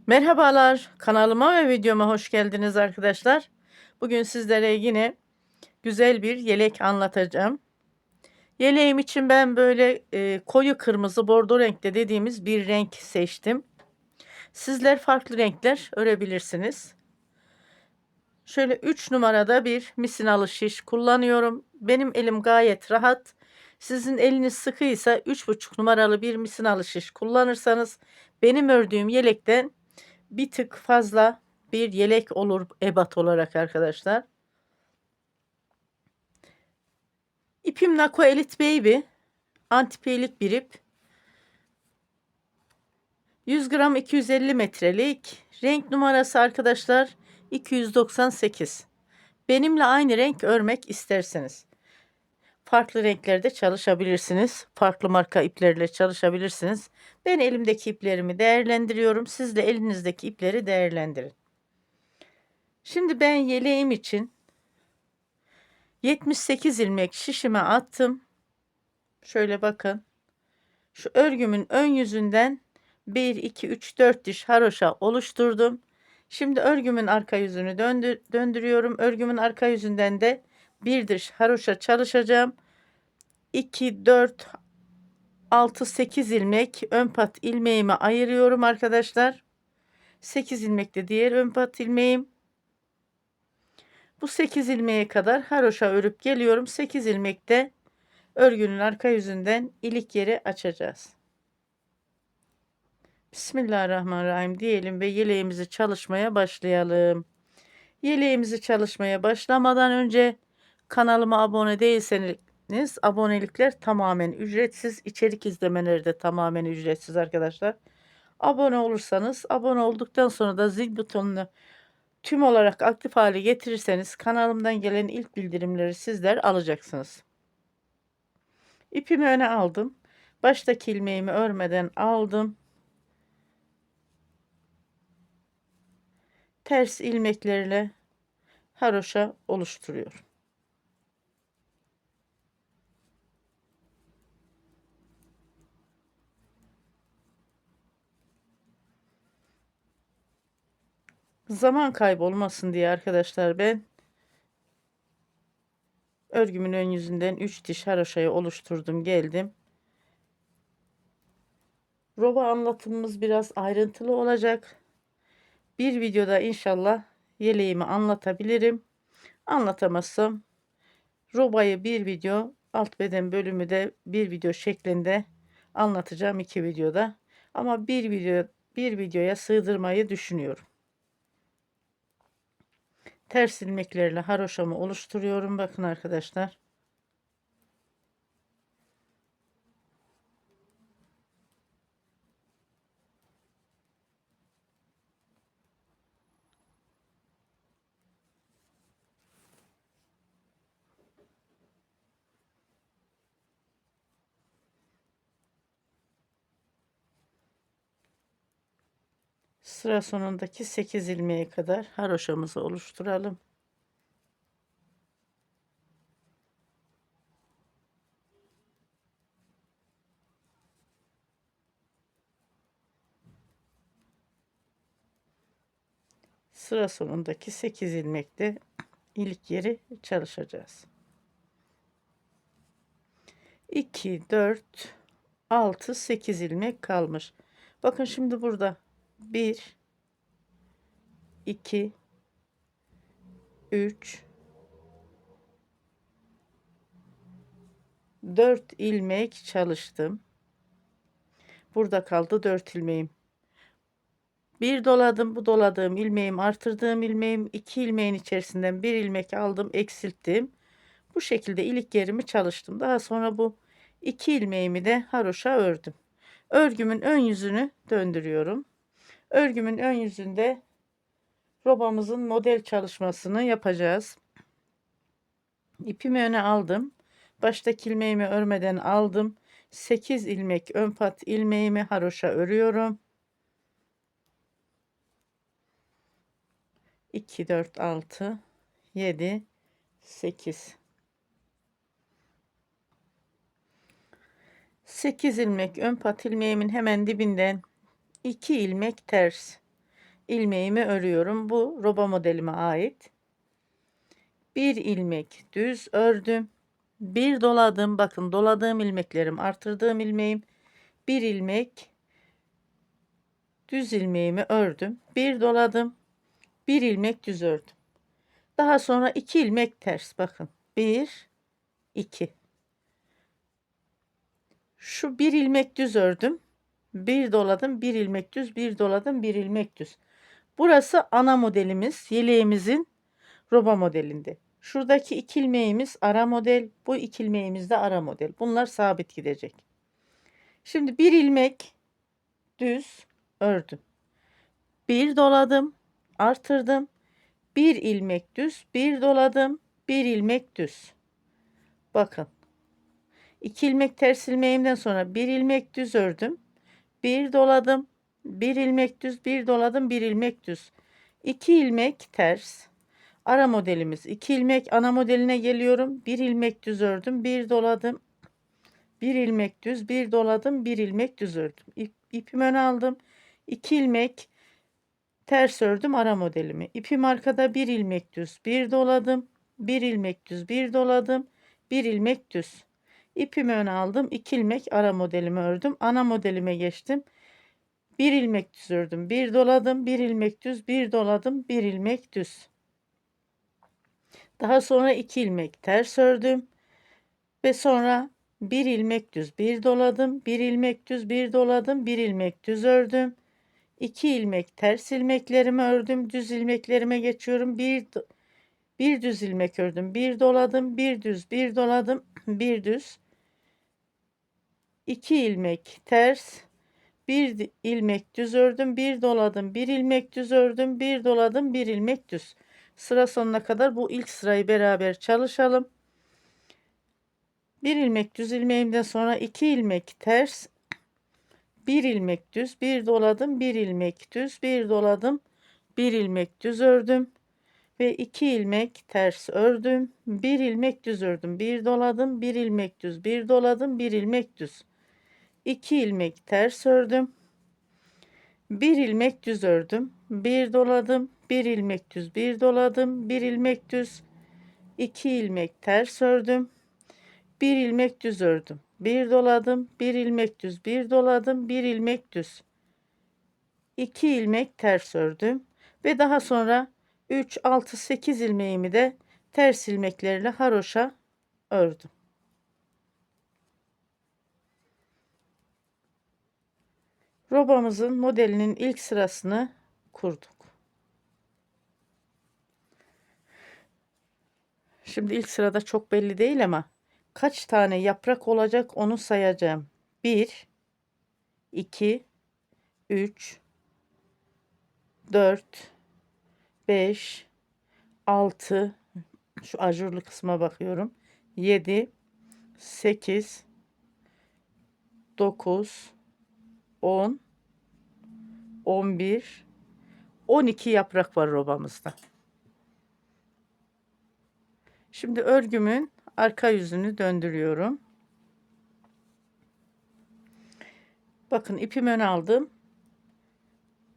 Merhabalar, kanalıma ve videoma hoş geldiniz arkadaşlar. Bugün sizlere yine güzel bir yelek anlatacağım. Yeleğim için ben böyle koyu kırmızı bordo renkte dediğimiz bir renk seçtim. Sizler farklı renkler örebilirsiniz. Şöyle 3 numarada bir misinalı şiş kullanıyorum. Benim elim gayet rahat. Sizin eliniz sıkıysa 3,5 numaralı bir misinalı şiş kullanırsanız benim ördüğüm yelekten bir tık fazla bir yelek olur ebat olarak arkadaşlar. İpim Nako Elite Baby antipeylik bir ip. 100 gram 250 metrelik. Renk numarası arkadaşlar 298. Benimle aynı renk örmek isterseniz farklı renklerde çalışabilirsiniz. Farklı marka iplerle çalışabilirsiniz. Ben elimdeki iplerimi değerlendiriyorum. Siz de elinizdeki ipleri değerlendirin. Şimdi ben yeleğim için 78 ilmek şişime attım. Şöyle bakın. Şu örgümün ön yüzünden 1, 2, 3, 4 diş haroşa oluşturdum. Şimdi örgümün arka yüzünü döndürüyorum. Örgümün arka yüzünden de bir diş haroşa çalışacağım. 2, 4, 6, 8 ilmek ön pat ilmeğimi ayırıyorum arkadaşlar. 8 ilmek de diğer ön pat ilmeğim. Bu 8 ilmeğe kadar haroşa örüp geliyorum. 8 ilmekte örgünün arka yüzünden ilik yeri açacağız. Bismillahirrahmanirrahim diyelim ve yeleğimizi çalışmaya başlayalım. Yeleğimizi çalışmaya başlamadan önce kanalıma abone değilseniz abonelikler tamamen ücretsiz. İçerik izlemeleri de tamamen ücretsiz arkadaşlar. Abone olursanız, abone olduktan sonra da zil butonunu tüm olarak aktif hale getirirseniz kanalımdan gelen ilk bildirimleri sizler alacaksınız. İpimi öne aldım. Baştaki ilmeğimi örmeden aldım. Ters ilmeklerle haroşa oluşturuyorum. Zaman kaybı olmasın diye arkadaşlar ben örgümün ön yüzünden 3 diş haroşayı oluşturdum geldim. Roba anlatımımız biraz ayrıntılı olacak. Bir videoda inşallah yeleğimi anlatabilirim. Anlatamazsam robayı bir video, alt beden bölümü de bir video şeklinde anlatacağım 2 videoda. Ama bir videoya sığdırmayı düşünüyorum. Ters ilmeklerle haroşamı oluşturuyorum. Bakın arkadaşlar. Sıra sonundaki 8 ilmeğe kadar haroşamızı oluşturalım. Sıra sonundaki 8 ilmekte ilk yeri çalışacağız. 2, 4, 6, 8 ilmek kalmış. Bakın şimdi burada 1, 2, 3, 4 ilmek çalıştım. Burada kaldı 4 ilmeğim. Bir doladım, bu doladığım ilmeğim, artırdığım ilmeğim, 2 ilmeğin içerisinden bir ilmek aldım, eksilttim. Bu şekilde ilik yerimi çalıştım. Daha sonra bu 2 ilmeğimi de haroşa ördüm. Örgümün ön yüzünü döndürüyorum. Örgümün ön yüzünde robamızın model çalışmasını yapacağız. İpimi öne aldım. Baştaki ilmeğimi örmeden aldım. 8 ilmek ön pat ilmeğimi haroşa örüyorum. 2, 4, 6, 7, 8. 8 ilmek ön pat ilmeğimin hemen dibinden 2 ilmek ters. ilmeğimi örüyorum. Bu roba modelime ait. Bir ilmek düz ördüm. Bir doladım. Bakın doladığım ilmeklerim, artırdığım ilmeğim. Bir ilmek düz ilmeğimi ördüm. Bir doladım. Bir ilmek düz ördüm. Daha sonra 2 ilmek ters. Bakın. 1 2. Şu bir ilmek düz ördüm. Bir doladım, bir ilmek düz, bir doladım, bir ilmek düz. Burası ana modelimiz, yeleğimizin roba modelinde. Şuradaki 2 ilmeğimiz ara model, bu 2 ilmeğimiz de ara model. Bunlar sabit gidecek. Şimdi bir ilmek düz ördüm. Bir doladım, artırdım. Bir ilmek düz, bir doladım, bir ilmek düz. Bakın. 2 ilmek ters ilmeğimden sonra bir ilmek düz ördüm. Bir doladım, bir ilmek düz, bir doladım, bir ilmek düz. 2 ilmek ters. Ara modelimiz 2 ilmek, ana modeline geliyorum. Bir ilmek düz ördüm, bir doladım, bir ilmek düz, bir doladım, bir ilmek düz ördüm. İpimi öne aldım. 2 ilmek ters ördüm ara modelimi. İpim arkada, bir ilmek düz, bir doladım, bir ilmek düz, bir doladım, bir ilmek düz. İpimi öne aldım. 2 ilmek ara modelimi ördüm. Ana modelime geçtim. Bir ilmek düz ördüm. Bir doladım. Bir ilmek düz. Bir doladım. Bir ilmek düz. Daha sonra 2 ilmek ters ördüm. Ve sonra bir ilmek düz. Bir doladım. Bir ilmek düz. Bir doladım. Bir ilmek düz ördüm. 2 ilmek ters ilmeklerimi ördüm. Düz ilmeklerime geçiyorum. Bir düz ilmek ördüm. Bir doladım. Bir düz. Bir doladım. Bir düz. 2 ilmek ters. Bir ilmek düz ördüm, bir doladım, bir ilmek düz ördüm, bir doladım, bir ilmek düz. Sıra sonuna kadar bu ilk sırayı beraber çalışalım. Bir ilmek düz ilmeğimden sonra 2 ilmek ters, bir ilmek düz, bir doladım, bir ilmek düz, bir doladım, bir ilmek düz ördüm ve 2 ilmek ters ördüm, bir ilmek düz ördüm, bir doladım, bir ilmek düz, bir doladım, bir ilmek düz. 2 ilmek ters ördüm. Bir ilmek düz ördüm. Bir doladım. Bir ilmek düz. Bir doladım. Bir ilmek düz. 2 ilmek ters ördüm. Bir ilmek düz ördüm. Bir doladım. Bir ilmek düz. Bir doladım. Bir ilmek düz. 2 ilmek ters ördüm. Ve daha sonra 3, 6, 8 ilmeğimi de ters ilmeklerle haroşa ördüm. Robamızın modelinin ilk sırasını kurduk. Şimdi ilk sırada çok belli değil ama kaç tane yaprak olacak onu sayacağım. 1, 2, 3, 4, 5, 6, şu ajurlu kısma bakıyorum. 7, 8, 9, 10, 11, 12 yaprak var robamızda. Şimdi örgümün arka yüzünü döndürüyorum. Bakın ipimi ön aldım.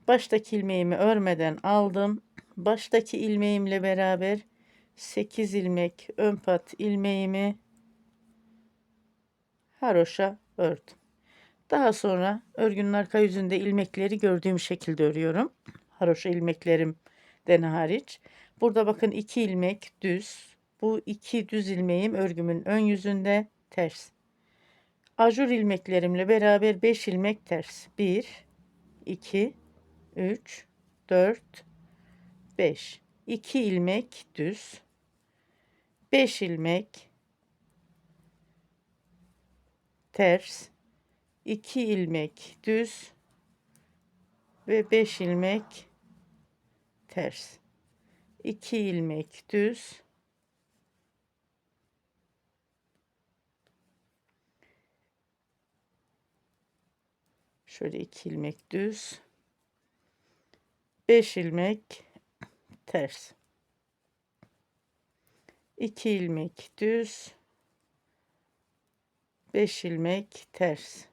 Baştaki ilmeğimi örmeden aldım. Baştaki ilmeğimle beraber 8 ilmek ön pat ilmeğimi haroşa ördüm. Daha sonra örgünün arka yüzünde ilmekleri gördüğüm şekilde örüyorum. Haroşa ilmeklerimden hariç. Burada bakın 2 ilmek düz. Bu 2 düz ilmeğim örgümün ön yüzünde ters. Ajur ilmeklerimle beraber 5 ilmek ters. 1, 2, 3, 4, 5. 2 ilmek düz. 5 ilmek ters. 2 ilmek düz ve 5 ilmek ters. 2 ilmek düz. Şöyle 2 ilmek düz. 5 ilmek ters. 2 ilmek düz. 5 ilmek ters.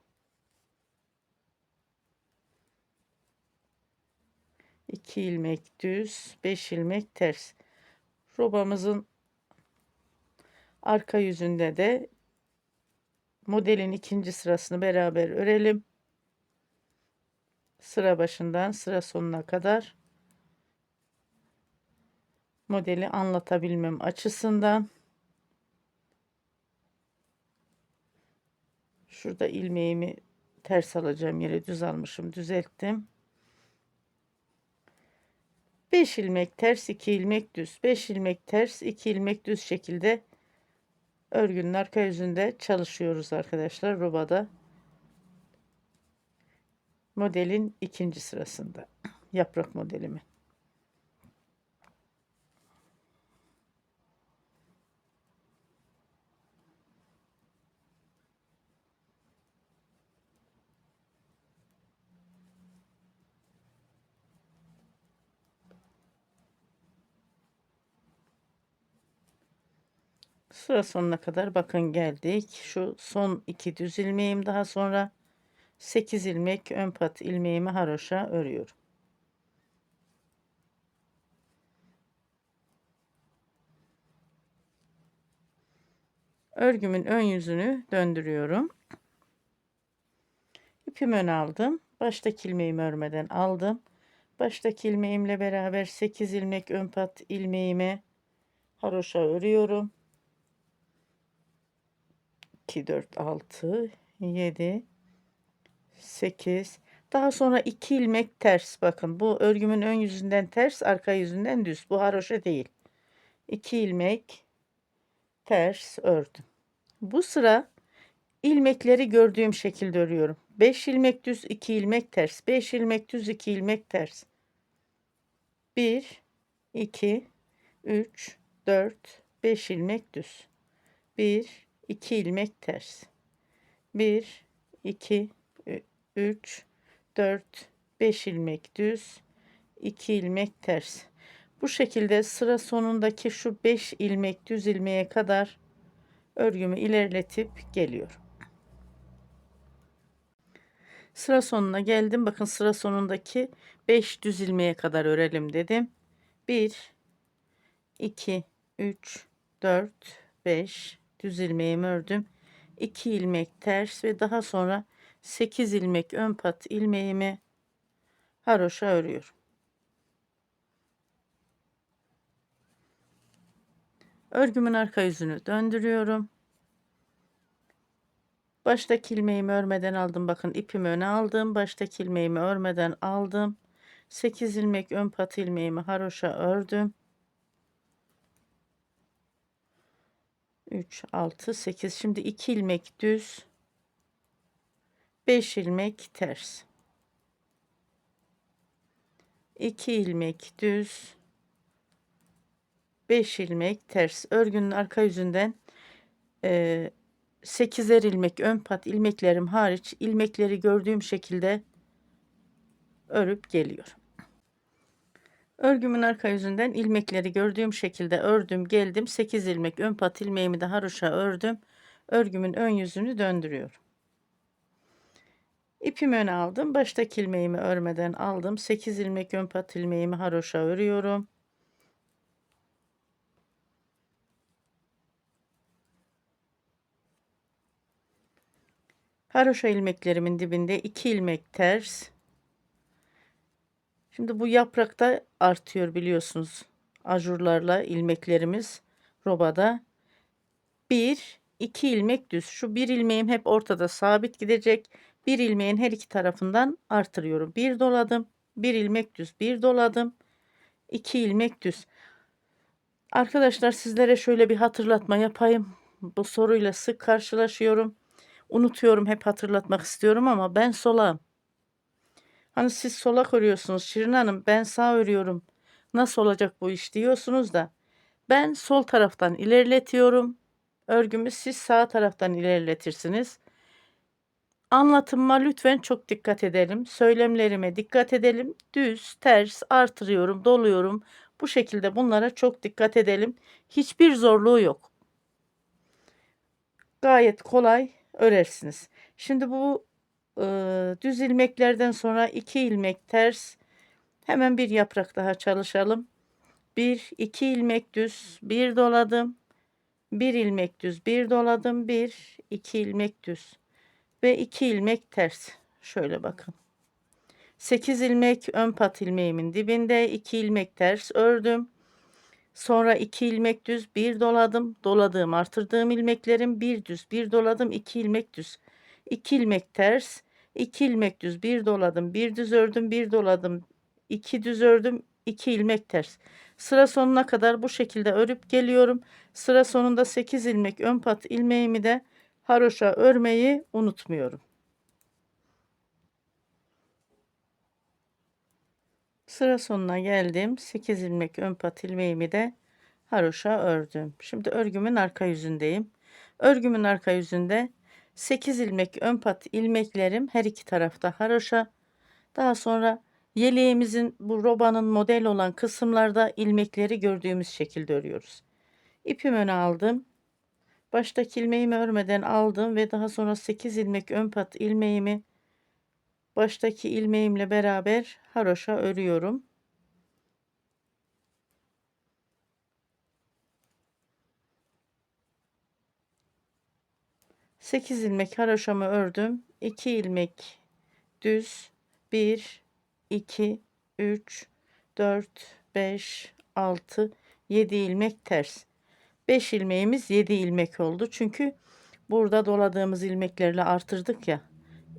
2 ilmek düz, 5 ilmek ters. Robamızın arka yüzünde de modelin ikinci sırasını beraber örelim. Sıra başından sıra sonuna kadar modeli anlatabilmem açısından. Şurada ilmeğimi ters alacağım yere düz almışım, düzelttim. 5 ilmek ters, 2 ilmek düz, 5 ilmek ters, 2 ilmek düz şekilde örgünün arka yüzünde çalışıyoruz arkadaşlar robada. Modelin ikinci sırasında yaprak modelimi. Sıra sonuna kadar bakın geldik. Şu son 2 düz ilmeğim, daha sonra 8 ilmek ön pat ilmeğimi haroşa örüyorum. Örgümün ön yüzünü döndürüyorum. İpimi öne aldım. Baştaki ilmeğimi örmeden aldım. Baştaki ilmeğimle beraber 8 ilmek ön pat ilmeğimi haroşa örüyorum. 2 4 6 7 8, daha sonra 2 ilmek ters. Bakın bu örgümün ön yüzünden ters, arka yüzünden düz. Bu haroşa değil. 2 ilmek ters ördüm. Bu sıra ilmekleri gördüğüm şekilde örüyorum. 5 ilmek düz, 2 ilmek ters. 5 ilmek düz, 2 ilmek ters. 1 2 3 4 5 ilmek düz. 1 2 ilmek ters. 1 2 3 4 5 ilmek düz, 2 ilmek ters. Bu şekilde sıra sonundaki şu 5 ilmek düz ilmeğe kadar örgümü ilerletip geliyorum. Sıra sonuna geldim. Bakın sıra sonundaki 5 düz ilmeğe kadar örelim dedim. 1 2 3 4 5 düz ilmeğimi ördüm. 2 ilmek ters ve daha sonra 8 ilmek ön pat ilmeğimi haroşa örüyorum. Örgümün arka yüzünü döndürüyorum. Baştaki ilmeğimi örmeden aldım. Bakın ipimi öne aldım. Baştaki ilmeğimi örmeden aldım. 8 ilmek ön pat ilmeğimi haroşa ördüm. 3 6 8. Şimdi 2 ilmek düz, 5 ilmek ters. 2 ilmek düz, 5 ilmek ters. Örgünün arka yüzünden 8'er ilmek ön pat ilmeklerim hariç ilmekleri gördüğüm şekilde örüp geliyorum. Örgümün arka yüzünden ilmekleri gördüğüm şekilde ördüm geldim. 8 ilmek ön pat ilmeğimi de haroşa ördüm. Örgümün ön yüzünü döndürüyorum. İpimi öne aldım. Baştaki ilmeğimi örmeden aldım. 8 ilmek ön pat ilmeğimi haroşa örüyorum. Haroşa ilmeklerimin dibinde 2 ilmek ters. Şimdi bu yaprakta artıyor biliyorsunuz. Ajurlarla ilmeklerimiz robada. 1 2 ilmek düz. Şu bir ilmeğim hep ortada sabit gidecek. Bir ilmeğin her iki tarafından artırıyorum. Bir doladım. Bir ilmek düz. Bir doladım. 2 ilmek düz. Arkadaşlar sizlere şöyle bir hatırlatma yapayım. Bu soruyla sık karşılaşıyorum. Unutuyorum, hep hatırlatmak istiyorum ama ben solağım. Hani siz solak örüyorsunuz Şirin Hanım, ben sağ örüyorum. Nasıl olacak bu iş diyorsunuz da. Ben sol taraftan ilerletiyorum. Örgümü siz sağ taraftan ilerletirsiniz. Anlatımıma lütfen çok dikkat edelim. Söylemlerime dikkat edelim. Düz, ters, artırıyorum, doluyorum. Bu şekilde bunlara çok dikkat edelim. Hiçbir zorluğu yok. Gayet kolay örersiniz. Şimdi bu düz ilmeklerden sonra 2 ilmek ters, Hemen bir yaprak daha çalışalım. 1 2 ilmek düz, 1 doladım. 1 ilmek düz, 1 doladım. 1 2 ilmek düz ve 2 ilmek ters. Şöyle bakın. 8 ilmek ön pat ilmeğimin dibinde, 2 ilmek ters ördüm. Sonra 2 ilmek düz, 1 doladım. Doladığım, artırdığım ilmeklerim 1 düz, 1 doladım, 2 ilmek düz. 2 ilmek ters, 2 ilmek düz, 1 doladım, 1 düz ördüm, 1 doladım, 2 düz ördüm, 2 ilmek ters. Sıra sonuna kadar bu şekilde örüp geliyorum. Sıra sonunda 8 ilmek ön pat ilmeğimi de haroşa örmeyi unutmuyorum. Sıra sonuna geldim. 8 ilmek ön pat ilmeğimi de haroşa ördüm. Şimdi örgümün arka yüzündeyim. Örgümün arka yüzünde 8 ilmek ön pat ilmeklerim her iki tarafta haroşa. Daha sonra yeleğimizin bu robanın model olan kısımlarda ilmekleri gördüğümüz şekilde örüyoruz. İpimi öne aldım. Baştaki ilmeğimi örmeden aldım ve daha sonra 8 ilmek ön pat ilmeğimi baştaki ilmeğimle beraber haroşa örüyorum. 8 ilmek haroşamı ördüm. 2 ilmek düz, 1 2 3 4 5 6 7 ilmek ters. 5 ilmeğimiz 7 ilmek oldu. Çünkü burada doladığımız ilmeklerle artırdık ya.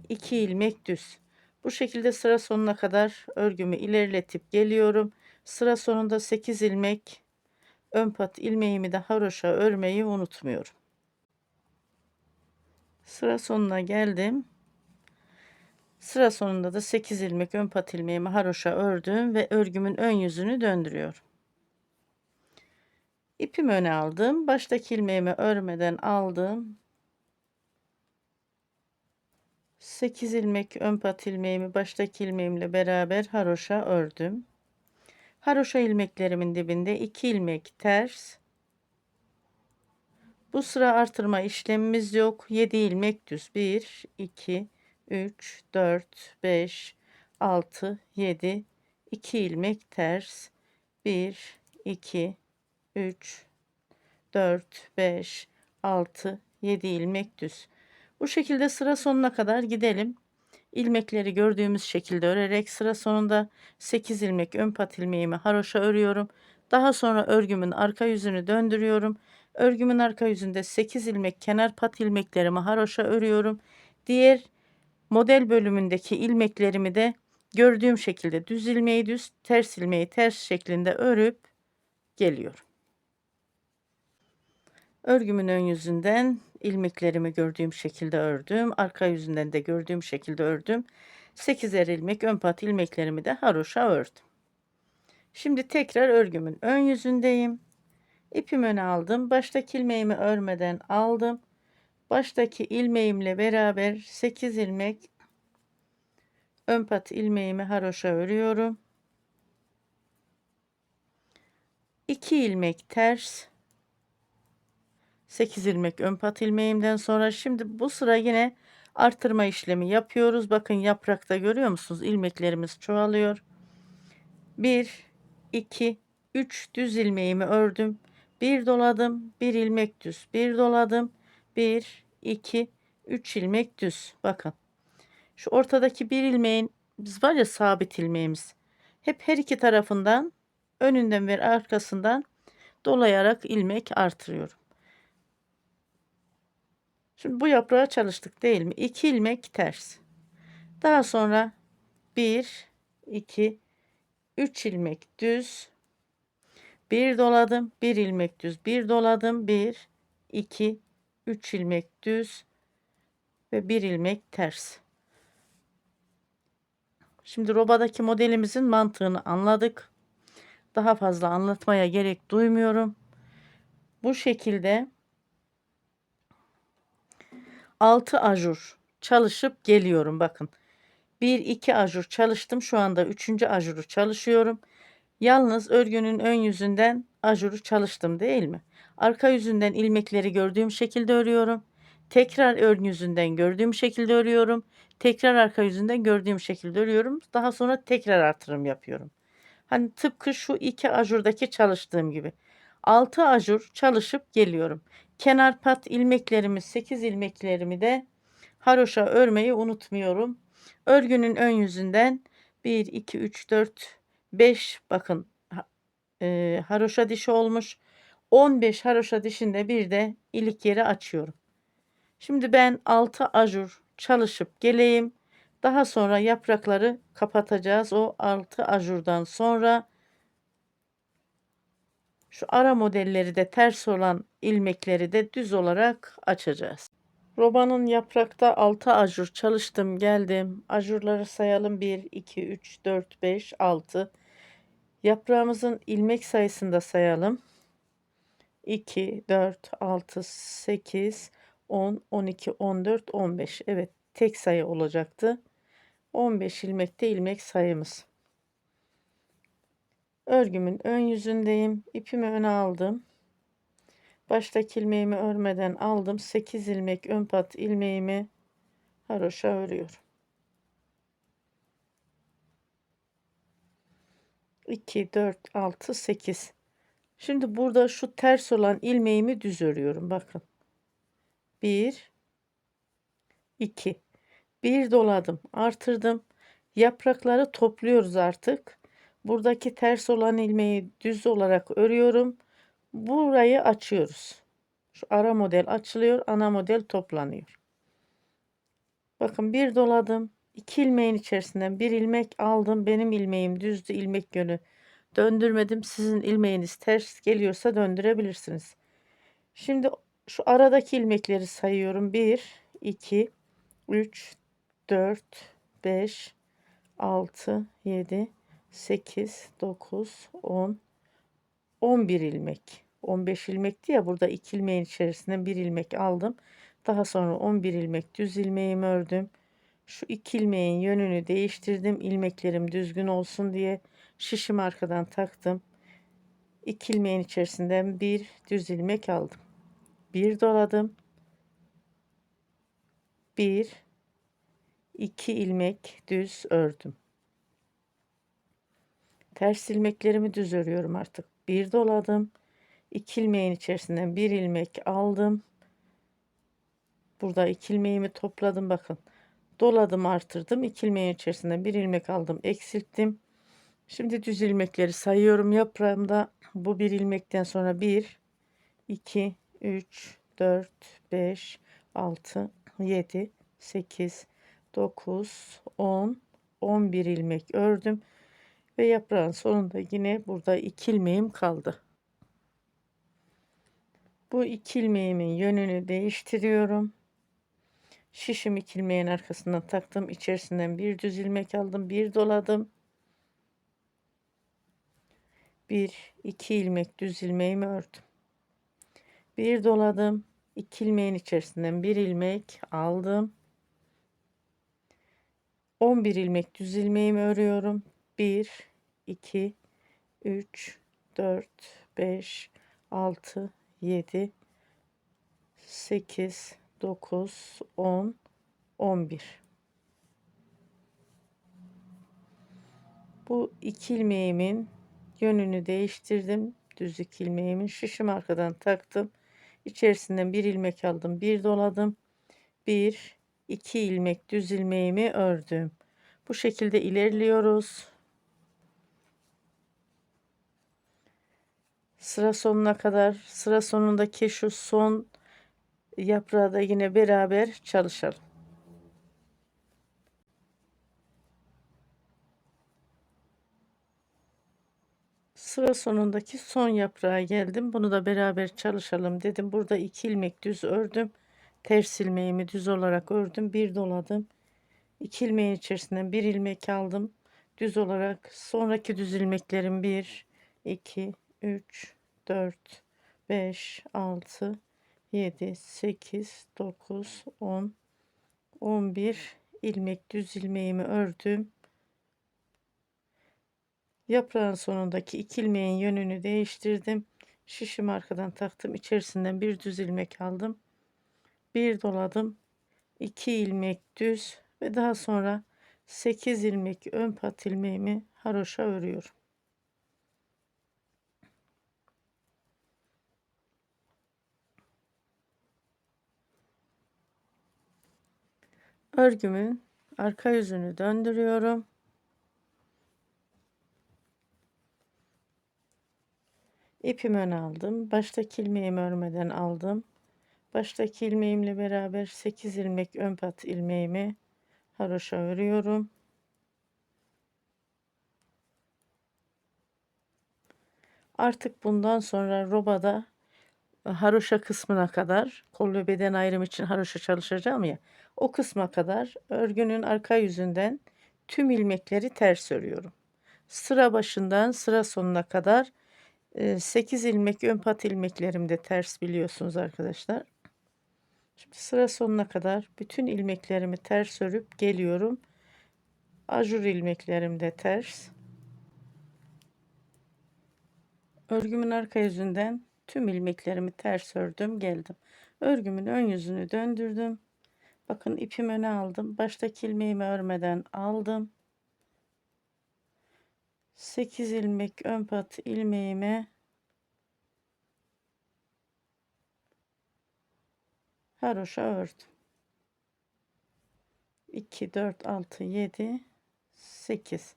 2 ilmek düz. Bu şekilde sıra sonuna kadar örgümü ilerletip geliyorum. Sıra sonunda 8 ilmek ön pat ilmeğimi de haroşa örmeyi unutmuyorum. Sıra sonuna geldim. Sıra sonunda da 8 ilmek ön pat ilmeğimi haroşa ördüm ve örgümün ön yüzünü döndürüyorum. İpimi öne aldım. Baştaki ilmeğimi örmeden aldım. 8 ilmek ön pat ilmeğimi baştaki ilmeğimle beraber haroşa ördüm. Haroşa ilmeklerimin dibinde 2 ilmek ters. Bu sıra artırma işlemimiz yok. 7 ilmek düz. 1 2 3 4 5 6 7 2 ilmek ters. 1 2 3 4 5 6 7 ilmek düz. Bu şekilde sıra sonuna kadar gidelim. İlmekleri gördüğümüz şekilde örerek sıra sonunda 8 ilmek ön pat ilmeğimi haroşa örüyorum. Daha sonra örgümün arka yüzünü döndürüyorum. Örgümün arka yüzünde 8 ilmek kenar pat ilmeklerimi haroşa örüyorum. Diğer model bölümündeki ilmeklerimi de gördüğüm şekilde düz ilmeği düz, ters ilmeği ters şeklinde örüp geliyorum. Örgümün ön yüzünden ilmeklerimi gördüğüm şekilde ördüm. Arka yüzünden de gördüğüm şekilde ördüm. 8'er ilmek ön pat ilmeklerimi de haroşa ördüm. Şimdi tekrar örgümün ön yüzündeyim. İpimi öne aldım. Baştaki ilmeğimi örmeden aldım. Baştaki ilmeğimle beraber 8 ilmek ön pat ilmeğimi haroşa örüyorum. 2 ilmek ters, 8 ilmek ön pat ilmeğimden sonra şimdi bu sıra yine artırma işlemi yapıyoruz. Bakın yaprakta görüyor musunuz? İlmeklerimiz çoğalıyor. 1 2 3 düz ilmeğimi ördüm. 1 doladım, 1 ilmek düz, 1 doladım, 1 2 3 ilmek düz. Bakın. Şu ortadaki bir ilmeğin biz var ya sabit ilmeğimiz. Hep her iki tarafından önünden ve arkasından dolayarak ilmek artırıyorum. Şimdi bu yaprağa çalıştık değil mi? 2 ilmek ters. Daha sonra 1 2 3 ilmek düz. 1 doladım, 1 ilmek düz, 1 doladım, 1 2 3 ilmek düz ve 1 ilmek ters. Şimdi robadaki modelimizin mantığını anladık. Daha fazla anlatmaya gerek duymuyorum. Bu şekilde 6 ajur çalışıp geliyorum. Bakın 1 2 ajur çalıştım. Şu anda 3. ajuru çalışıyorum. Yalnız örgünün ön yüzünden ajuru çalıştım değil mi? Arka yüzünden ilmekleri gördüğüm şekilde örüyorum. Tekrar ön yüzünden gördüğüm şekilde örüyorum. Tekrar arka yüzünden gördüğüm şekilde örüyorum. Daha sonra tekrar artırım yapıyorum. Hani tıpkı şu 2 ajurdaki çalıştığım gibi. 6 ajur çalışıp geliyorum. Kenar pat ilmeklerimi, 8 ilmeklerimi de haroşa örmeyi unutmuyorum. Örgünün ön yüzünden 1 2 3 4 5 bakın haroşa dişi olmuş. 15 haroşa dişinde bir de ilik yeri açıyorum. Şimdi ben 6 ajur çalışıp geleyim. Daha sonra yaprakları kapatacağız. O 6 ajurdan sonra şu ara modelleri de ters olan ilmekleri de düz olarak açacağız. Robanın yaprakta 6 ajur çalıştım geldim. Ajurları sayalım: 1 2 3 4 5 6. Yaprağımızın ilmek sayısını da sayalım: 2 4 6 8 10 12 14 15. Evet, tek sayı olacaktı. 15 ilmekte ilmek sayımız. Örgümün ön yüzündeyim. İpimi öne aldım. Baştaki ilmeğimi örmeden aldım. 8 ilmek ön pat ilmeğimi haroşa örüyorum. 2 4 6 8. Şimdi burada şu ters olan ilmeğimi düz örüyorum. Bakın. 1 2. Bir doladım, artırdım. Yaprakları topluyoruz artık. Buradaki ters olan ilmeği düz olarak örüyorum. Burayı açıyoruz. Şu ara model açılıyor, ana model toplanıyor. Bakın, bir doladım. 2 ilmeğin içerisinden bir ilmek aldım. Benim ilmeğim düzdü, ilmek yönü döndürmedim. Sizin ilmeğiniz ters geliyorsa döndürebilirsiniz. Şimdi şu aradaki ilmekleri sayıyorum: 1 2 3 4 5 6 7 8 9 10 11 ilmek. 15 ilmekti ya, burada 2 ilmeğin içerisinden bir ilmek aldım. Daha sonra 11 ilmek düz ilmeğimi ördüm. Şu 2 ilmeğin yönünü değiştirdim. İlmeklerim düzgün olsun diye şişimi arkadan taktım. 2 ilmeğin içerisinden bir düz ilmek aldım. Bir doladım. 1 2 ilmek düz ördüm. Ters ilmeklerimi düz örüyorum artık. Bir doladım. 2 ilmeğin içerisinden bir ilmek aldım. Burada 2 ilmeğimi topladım. Bakın, doladım, artırdım. 2 ilmeğin içerisinden bir ilmek aldım, eksilttim. Şimdi düz ilmekleri sayıyorum yaprağımda. Bu bir ilmekten sonra 1 2 3 4 5 6 7 8 9 10 11 ilmek ördüm ve yaprağın sonunda yine burada 2 ilmeğim kaldı. Bu 2 ilmeğimin yönünü değiştiriyorum. Şişim 2 ilmeğin arkasından taktım. İçerisinden bir düz ilmek aldım. Bir doladım. 1 2 ilmek düz ilmeğimi ördüm. Bir doladım. 2 ilmeğin içerisinden bir ilmek aldım. 11 ilmek düz ilmeğimi örüyorum. 1 2 3 4 5 6 7 8 9 10 11. Bu 2 ilmeğimin yönünü değiştirdim. Düz 2 ilmeğimin şişimi arkadan taktım. İçerisinden bir ilmek aldım. Bir doladım. 1 2 ilmek düz ilmeğimi ördüm. Bu şekilde ilerliyoruz. Sıra sonuna kadar. Sıra sonundaki şu son yaprağı da yine beraber çalışalım. Sıra sonundaki son yaprağa geldim. Bunu da beraber çalışalım dedim. Burada 2 ilmek düz ördüm. Ters ilmeğimi düz olarak ördüm. Bir doladım. 2 ilmeğin içerisinden bir ilmek aldım. Düz olarak sonraki düz ilmeklerim 1 2 3 4 5 6 7 8 9 10 11 ilmek düz ilmeğimi ördüm. Yaprağın sonundaki 2 ilmeğin yönünü değiştirdim. Şişimi arkadan taktım. İçerisinden bir düz ilmek aldım. bir doladım, 2 ilmek düz ve daha sonra 8 ilmek ön pat ilmeğimi haroşa örüyorum. Örgümün arka yüzünü döndürüyorum. İpimi öne aldım. Baştaki ilmeğimi örmeden aldım. Baştaki ilmeğimle beraber 8 ilmek ön pat ilmeğimi haroşa örüyorum. Artık bundan sonra robada haroşa kısmına kadar, kol ve beden ayrımı için haroşa çalışacağım ya, o kısma kadar örgünün arka yüzünden tüm ilmekleri ters örüyorum. Sıra başından sıra sonuna kadar 8 ilmek ön pat ilmeklerim de ters, biliyorsunuz arkadaşlar. Şimdi sıra sonuna kadar bütün ilmeklerimi ters örüp geliyorum. Ajur ilmeklerim de ters. Örgümün arka yüzünden tüm ilmeklerimi ters ördüm, geldim. Örgümün ön yüzünü döndürdüm. Bakın, ipimi öne aldım. Baştaki ilmeğimi örmeden aldım. 8 ilmek ön pat ilmeğime haroşa ördüm. 2 4 6 7 8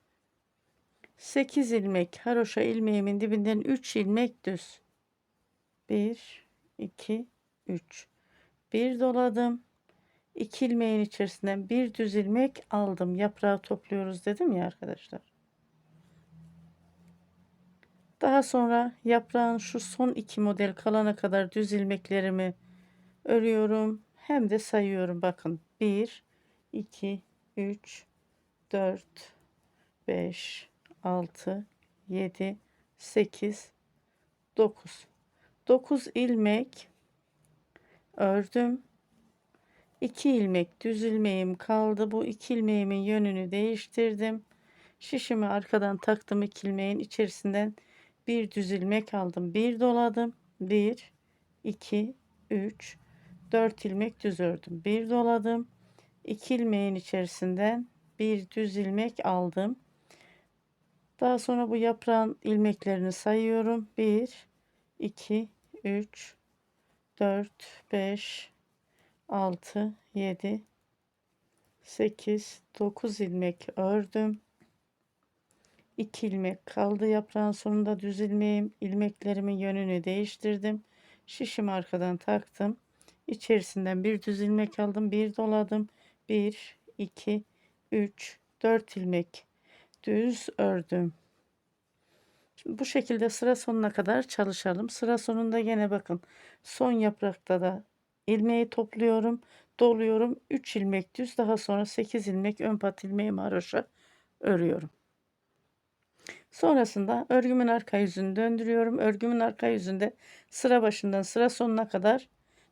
8 ilmek haroşa ilmeğimin dibinden 3 ilmek düz. 1 2 3 bir doladım. 2 ilmeğin içerisinden bir düz ilmek aldım. Yaprağı topluyoruz dedim ya arkadaşlar. Daha sonra yaprağın şu son 2 model kalana kadar düz ilmeklerimi örüyorum. Hem de sayıyorum. Bakın, 1 2 3 4 5 6 7 8 9 9 ilmek ördüm. 2 ilmek düz ilmeğim kaldı. Bu 2 ilmeğimin yönünü değiştirdim. Şişimi arkadan taktım. 2 ilmeğin içerisinden bir düz ilmek aldım. Bir doladım. 1 2 3 4 ilmek düz ördüm. Bir doladım. 2 ilmeğin içerisinden bir düz ilmek aldım. Daha sonra bu yaprağın ilmeklerini sayıyorum. 1 2 3 4 5 6 7 8 9 ilmek ördüm. 2 ilmek kaldı yaprağın sonunda düz ilmeğim. İlmeklerimin yönünü değiştirdim. Şişimi arkadan taktım. İçerisinden bir düz ilmek aldım. Bir doladım. 1 2 3 4 ilmek düz ördüm. Şimdi bu şekilde sıra sonuna kadar çalışalım. Sıra sonunda yine bakın, son yaprakta da ilmeği topluyorum, doluyorum. 3 ilmek düz, daha sonra 8 ilmek ön pat ilmeğimi haroşa örüyorum. Sonrasında örgümün arka yüzünü döndürüyorum. Örgümün arka yüzünde sıra başından sıra sonuna kadar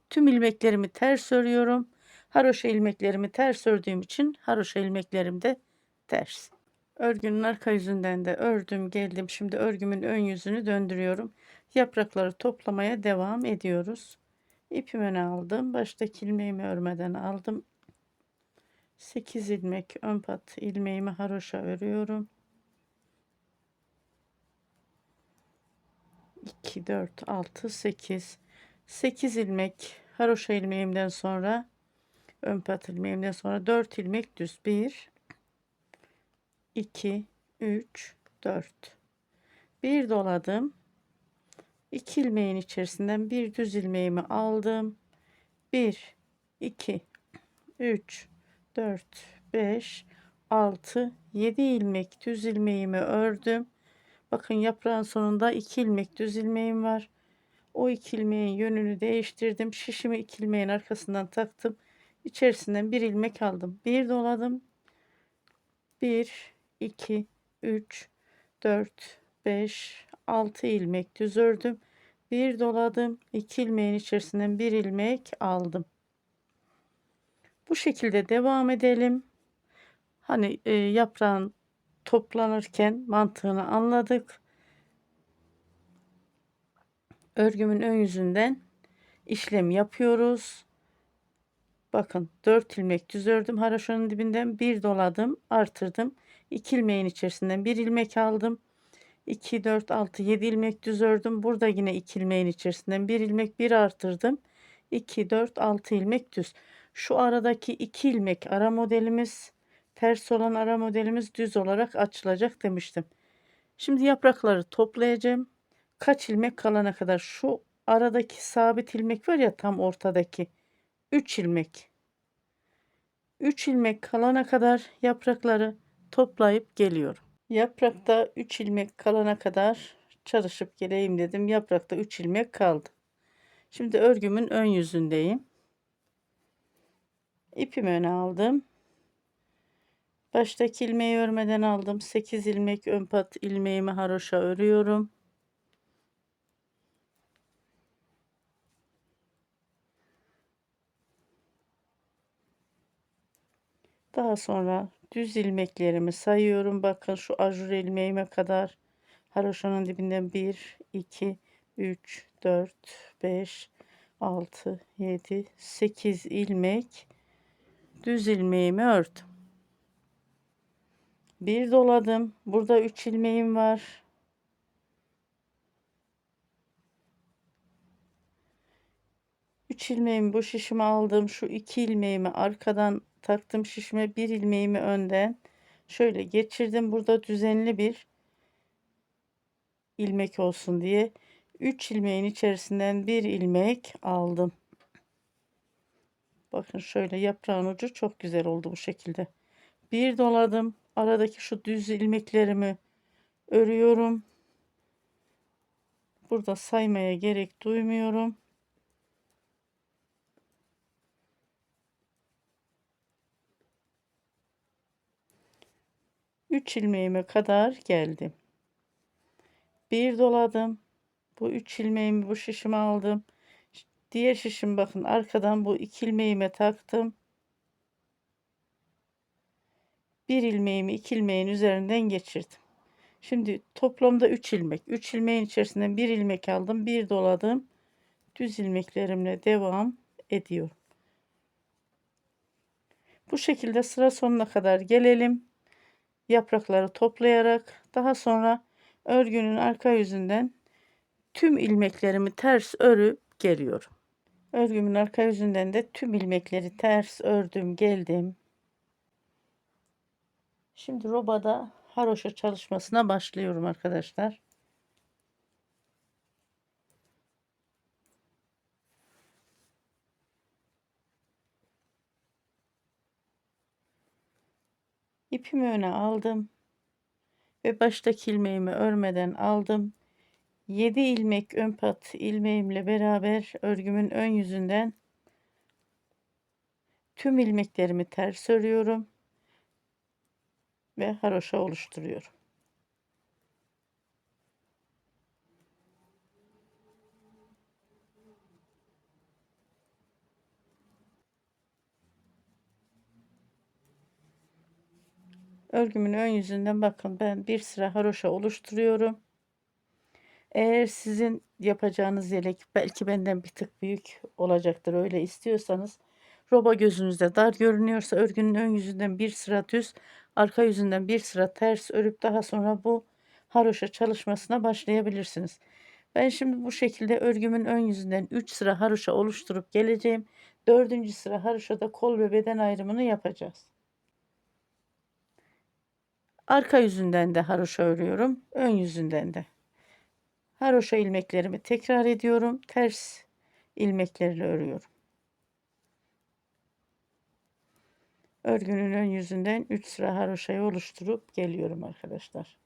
tüm ilmeklerimi ters örüyorum. Haroşa ilmeklerimi ters ördüğüm için haroşa ilmeklerim de ters. Örgünün arka yüzünden de ördüm, geldim. Şimdi örgümün ön yüzünü döndürüyorum. Yaprakları toplamaya devam ediyoruz. İpimi öne aldım. Baştaki ilmeğimi örmeden aldım. 8 ilmek ön pat ilmeğimi haroşa örüyorum. 2 4 6 8 8 ilmek haroşa ilmeğimden sonra, ön pat ilmeğimden sonra 4 ilmek düz. 1 2 3 4 bir doladım. 2 ilmeğin içerisinden bir düz ilmeğimi aldım. 1 2 3 4 5 6 7 ilmek düz ilmeğimi ördüm. Bakın, yaprağın sonunda 2 ilmek düz ilmeğim var. O 2 ilmeğin yönünü değiştirdim. Şişimi 2 ilmeğin arkasından taktım. İçerisinden bir ilmek aldım. Bir doladım. 1 2 3 4 5 6 ilmek düz ördüm. Bir doladım. 2 ilmeğin içerisinden bir ilmek aldım. Bu şekilde devam edelim. Hani yaprağın toplanırken mantığını anladık. Örgümün ön yüzünden işlem yapıyoruz. Bakın 4 ilmek düz ördüm. Haroşanın dibinden bir doladım, artırdım. 2 ilmeğin içerisinden bir ilmek aldım. 2, 4, 6, 7 ilmek düz ördüm. Burada yine 2 ilmeğin içerisinden bir ilmek bir artırdım. 2, 4, 6 ilmek düz. Şu aradaki 2 ilmek ara modelimiz, ters olan ara modelimiz düz olarak açılacak demiştim. Şimdi yaprakları toplayacağım. Kaç ilmek kalana kadar şu aradaki sabit ilmek var ya, tam ortadaki 3 ilmek. 3 ilmek kalana kadar yaprakları toplayıp geliyorum. Yaprakta 3 ilmek kalana kadar çalışıp geleyim dedim. Yaprakta 3 ilmek kaldı. Şimdi örgümün ön yüzündeyim. İpimi öne aldım. Baştaki ilmeği örmeden aldım. 8 ilmek ön pat ilmeğimi haroşa örüyorum. Daha sonra düz ilmeklerimi sayıyorum. Bakın şu ajur ilmeğime kadar haroşanın dibinden 1, 2, 3, 4, 5, 6, 7, 8 ilmek düz ilmeğimi ördüm. Bir doladım. Burada 3 ilmeğim var. Üç ilmeğimi bu şişime aldım. Şu 2 ilmeğimi arkadan taktım şişime. Bir ilmeğimi önden şöyle geçirdim. Burada düzenli bir ilmek olsun diye 3 ilmeğin içerisinden bir ilmek aldım. Bakın şöyle yaprağın ucu çok güzel oldu bu şekilde. Bir doladım. Aradaki şu düz ilmeklerimi örüyorum. Burada saymaya gerek duymuyorum. 3 ilmeğime kadar geldim. Bir doladım. Bu 3 ilmeğimi bu şişime aldım. Diğer şişim bakın arkadan bu 2 ilmeğime taktım. Bir ilmeğimi 2 ilmeğin üzerinden geçirdim. Şimdi toplamda 3 ilmek. 3 ilmeğin içerisinden bir ilmek aldım. Bir doladım. Düz ilmeklerimle devam ediyorum. Bu şekilde sıra sonuna kadar gelelim. Yaprakları toplayarak daha sonra örgünün arka yüzünden tüm ilmeklerimi ters örüp geliyorum. Örgümün arka yüzünden de tüm ilmekleri ters ördüm geldim. Şimdi robada haroşa çalışmasına başlıyorum arkadaşlar. İpimi öne aldım ve baştaki ilmeğimi örmeden aldım. 7 ilmek ön pat ilmeğimle beraber örgümün ön yüzünden tüm ilmeklerimi ters örüyorum ve haroşa oluşturuyorum. Örgümün ön yüzünden bakın ben bir sıra haroşa oluşturuyorum. Eğer sizin yapacağınız yelek belki benden bir tık büyük olacaktır, öyle istiyorsanız roba gözünüzde dar görünüyorsa örgünün ön yüzünden bir sıra düz, arka yüzünden bir sıra ters örüp daha sonra bu haroşa çalışmasına başlayabilirsiniz. Ben şimdi bu şekilde örgümün ön yüzünden 3 sıra haroşa oluşturup geleceğim. 4. sıra haroşada kol ve beden ayrımını yapacağız. Arka yüzünden de haroşa örüyorum, ön yüzünden de. Haroşa ilmeklerimi tekrar ediyorum. Ters ilmeklerle örüyorum. Örgünün ön yüzünden 3 sıra haroşayı oluşturup geliyorum arkadaşlar.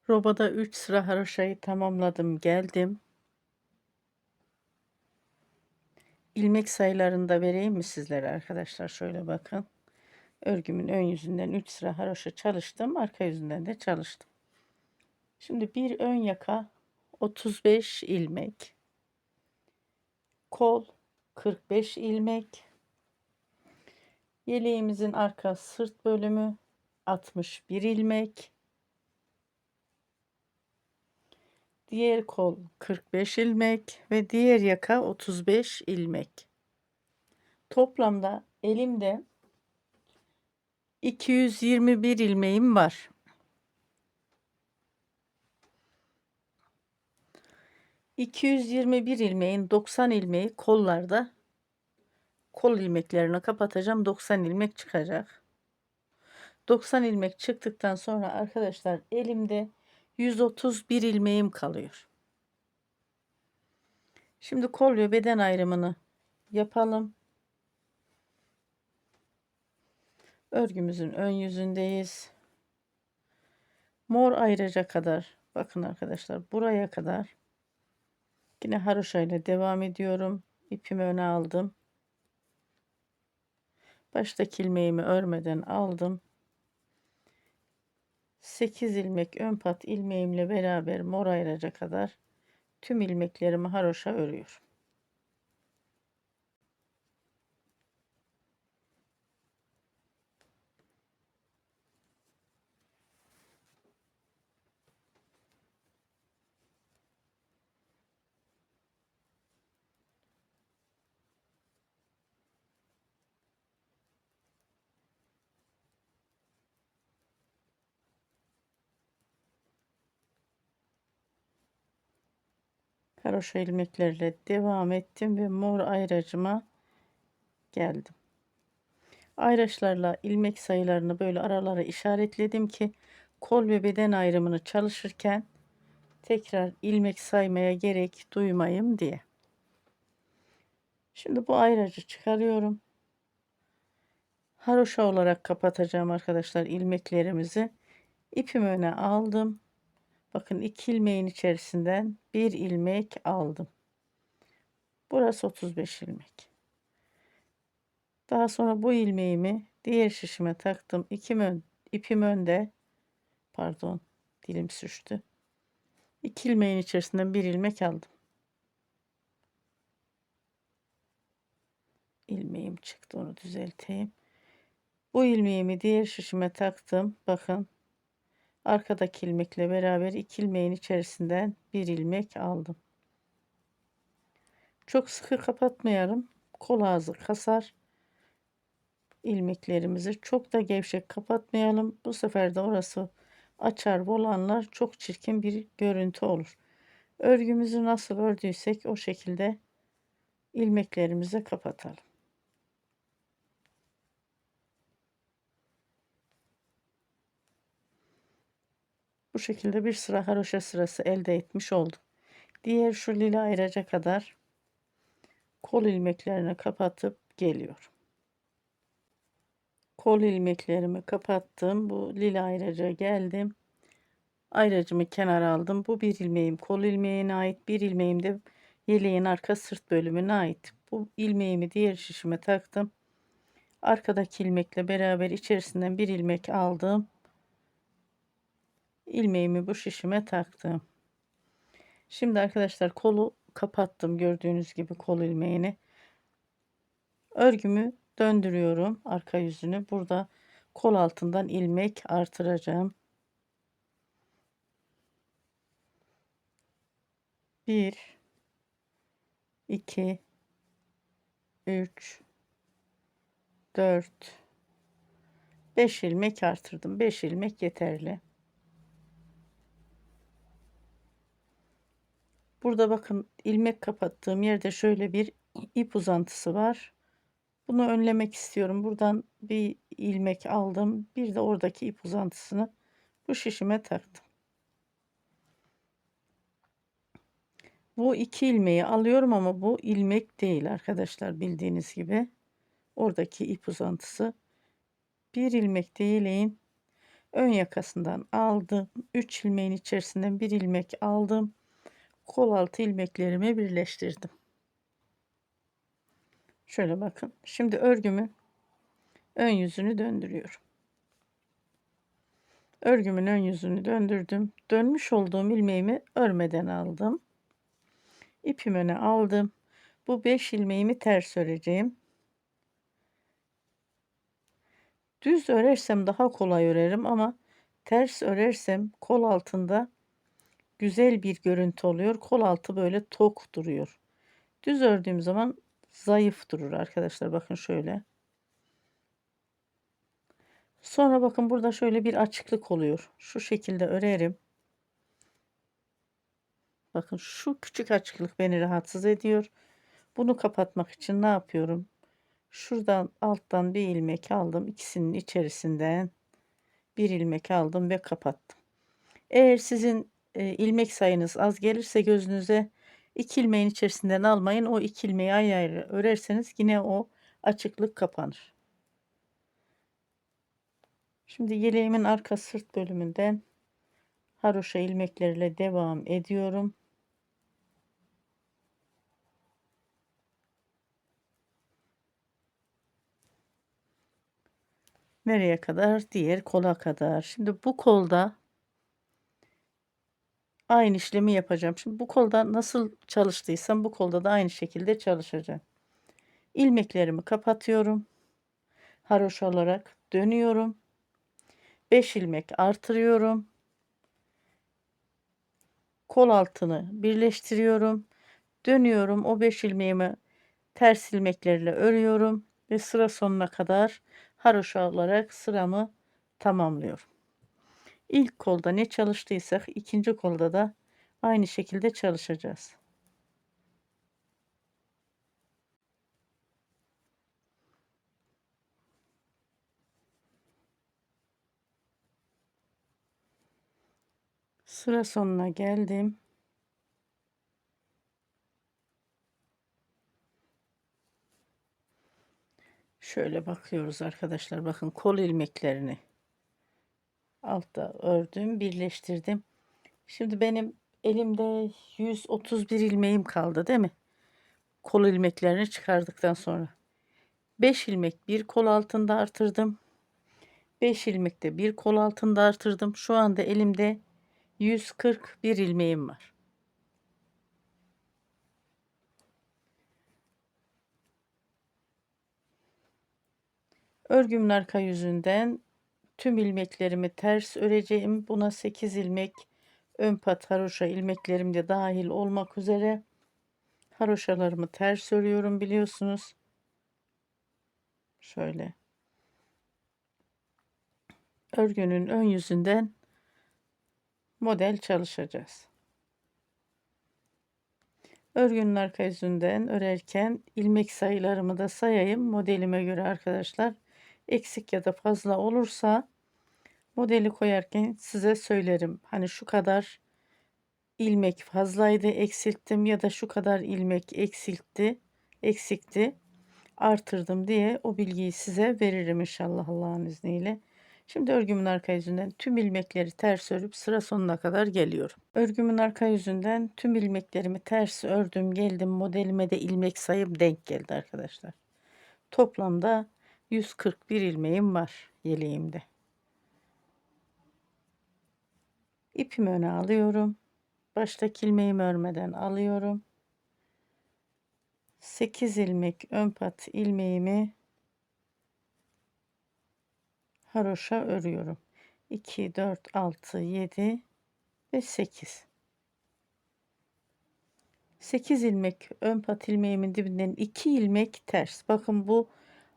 Robada 3 sıra haroşayı tamamladım, geldim. İlmek sayılarını da vereyim mi sizlere arkadaşlar? Şöyle bakın. Örgümün ön yüzünden 3 sıra haroşa çalıştım. Arka yüzünden de çalıştım. Şimdi bir ön yaka 35 ilmek. Kol 45 ilmek. Yeleğimizin arka sırt bölümü 61 ilmek. Diğer kol 45 ilmek ve diğer yaka 35 ilmek. toplamda elimde 221 ilmeğim var. 221 ilmeğin 90 ilmeği kollarda. Kol ilmeklerini kapatacağım. 90 ilmek çıkacak. 90 ilmek çıktıktan sonra arkadaşlar elimde 131 ilmeğim kalıyor. Şimdi kol ve beden ayrımını yapalım. Örgümüzün ön yüzündeyiz. Mor ayıraca kadar, bakın arkadaşlar, buraya kadar yine haroşa ile devam ediyorum. İpimi öne aldım. Baştaki ilmeğimi örmeden aldım. 8 ilmek ön pat ilmeğimle beraber mor ayıraca kadar tüm ilmeklerimi haroşa örüyorum. Haroşa ilmeklerle devam ettim ve mor ayracıma geldim. Ayraçlarla ilmek sayılarını böyle aralara işaretledim ki kol ve beden ayrımını çalışırken tekrar ilmek saymaya gerek duymayayım diye. Şimdi bu ayracı çıkarıyorum. Haroşa olarak kapatacağım arkadaşlar ilmeklerimizi. İpimi öne aldım. Bakın 2 ilmeğin içerisinden bir ilmek aldım. Burası 35 ilmek. Daha sonra bu ilmeğimi diğer şişime taktım. İpim önde. Pardon, dilim sürçtü. 2 ilmeğin içerisinden bir ilmek aldım. İlmeğim çıktı, onu düzelteyim. Bu ilmeğimi diğer şişime taktım. Bakın arkadaki ilmekle beraber 2 ilmeğin içerisinden bir ilmek aldım. Çok sıkı kapatmayalım. Kol ağzı kasar. İlmeklerimizi çok da gevşek kapatmayalım. Bu sefer de orası açar volanlar, çok çirkin bir görüntü olur. Örgümüzü nasıl ördüysek o şekilde ilmeklerimizi kapatalım. Bu şekilde bir sıra haroşa sırası elde etmiş oldum. Diğer şu lila ayraca kadar kol ilmeklerini kapatıp geliyorum. Kol ilmeklerimi kapattım. Bu lila ayraca geldim. Ayracımı kenara aldım. Bu bir ilmeğim kol ilmeğine ait. Bir ilmeğim de yeleğin arka sırt bölümüne ait. Bu ilmeğimi diğer şişime taktım. Arkadaki ilmekle beraber içerisinden bir ilmek aldım. İlmeğimi bu şişime taktım. Şimdi arkadaşlar kolu kapattım, gördüğünüz gibi kol ilmeğini. Örgümü döndürüyorum arka yüzünü. Burada kol altından ilmek artıracağım. 1 2 3 4 5 ilmek artırdım. 5 ilmek yeterli. Burada bakın ilmek kapattığım yerde şöyle bir ip uzantısı var. Bunu önlemek istiyorum. Buradan bir ilmek aldım. Bir de oradaki ip uzantısını bu şişime taktım. Bu 2 ilmeği alıyorum ama bu ilmek değil arkadaşlar, bildiğiniz gibi. Oradaki ip uzantısı. Bir ilmek de yeleğin ön yakasından aldım. 3 ilmeğin içerisinden bir ilmek aldım. Kol altı ilmeklerimi birleştirdim. Şöyle bakın. Şimdi örgümün ön yüzünü döndürüyorum. Örgümün ön yüzünü döndürdüm. Dönmüş olduğum ilmeğimi örmeden aldım. İpimi öne aldım. Bu 5 ilmeğimi ters öreceğim. Düz örersem daha kolay örerim ama ters örersem kol altında güzel bir görüntü oluyor. Kol altı böyle tok duruyor. Düz ördüğüm zaman zayıf durur arkadaşlar. Bakın şöyle. Sonra bakın burada şöyle bir açıklık oluyor. Şu şekilde örerim. Bakın şu küçük açıklık beni rahatsız ediyor. Bunu kapatmak için ne yapıyorum? Şuradan alttan bir ilmek aldım. İkisinin içerisinden bir ilmek aldım ve kapattım. Eğer sizin ilmek sayınız az gelirse gözünüze, 2 ilmeğin içerisinden almayın. O 2 ilmeği ayrı ayrı örerseniz yine o açıklık kapanır. Şimdi yeleğimin arka sırt bölümünden haroşa ilmekleriyle devam ediyorum. Nereye kadar? Diğer kola kadar. Şimdi bu kolda aynı işlemi yapacağım. Şimdi bu kolda nasıl çalıştıysam bu kolda da aynı şekilde çalışacağım. İlmeklerimi kapatıyorum. Haroşa olarak dönüyorum. 5 ilmek artırıyorum. Kol altını birleştiriyorum. Dönüyorum. O 5 ilmeğimi ters ilmeklerle örüyorum ve sıra sonuna kadar haroşa olarak sıramı tamamlıyorum. İlk kolda ne çalıştıysak ikinci kolda da aynı şekilde çalışacağız. Sıra sonuna geldim. Şöyle bakıyoruz arkadaşlar. Bakın kol ilmeklerini altta ördüm, birleştirdim. Şimdi benim elimde 131 ilmeğim kaldı, değil mi? Kol ilmeklerini çıkardıktan sonra 5 ilmek bir kol altında artırdım. 5 ilmek de bir kol altında artırdım. Şu anda elimde 141 ilmeğim var. Örgümün arka yüzünden tüm ilmeklerimi ters öreceğim. Buna 8 ilmek ön pat haroşa ilmeklerim de dahil olmak üzere haroşalarımı ters örüyorum, biliyorsunuz. Şöyle örgünün ön yüzünden model çalışacağız. Örgünün arka yüzünden örerken ilmek sayılarımı da sayayım modelime göre arkadaşlar. Eksik ya da fazla olursa modeli koyarken size söylerim. Hani şu kadar ilmek fazlaydı, eksilttim, ya da şu kadar ilmek eksikti, artırdım diye o bilgiyi size veririm inşallah Allah'ın izniyle. Şimdi örgümün arka yüzünden tüm ilmekleri ters örüp sıra sonuna kadar geliyorum. Örgümün arka yüzünden tüm ilmeklerimi ters ördüm, geldim. Modelime de ilmek sayım denk geldi arkadaşlar. Toplamda 141 ilmeğim var yeleğimde. İpimi öne alıyorum. Baştaki ilmeğimi örmeden alıyorum. 8 ilmek ön pat ilmeğimi haroşa örüyorum. 2, 4, 6, 7 ve 8. 8 ilmek ön pat ilmeğimin dibinden 2 ilmek ters. Bakın bu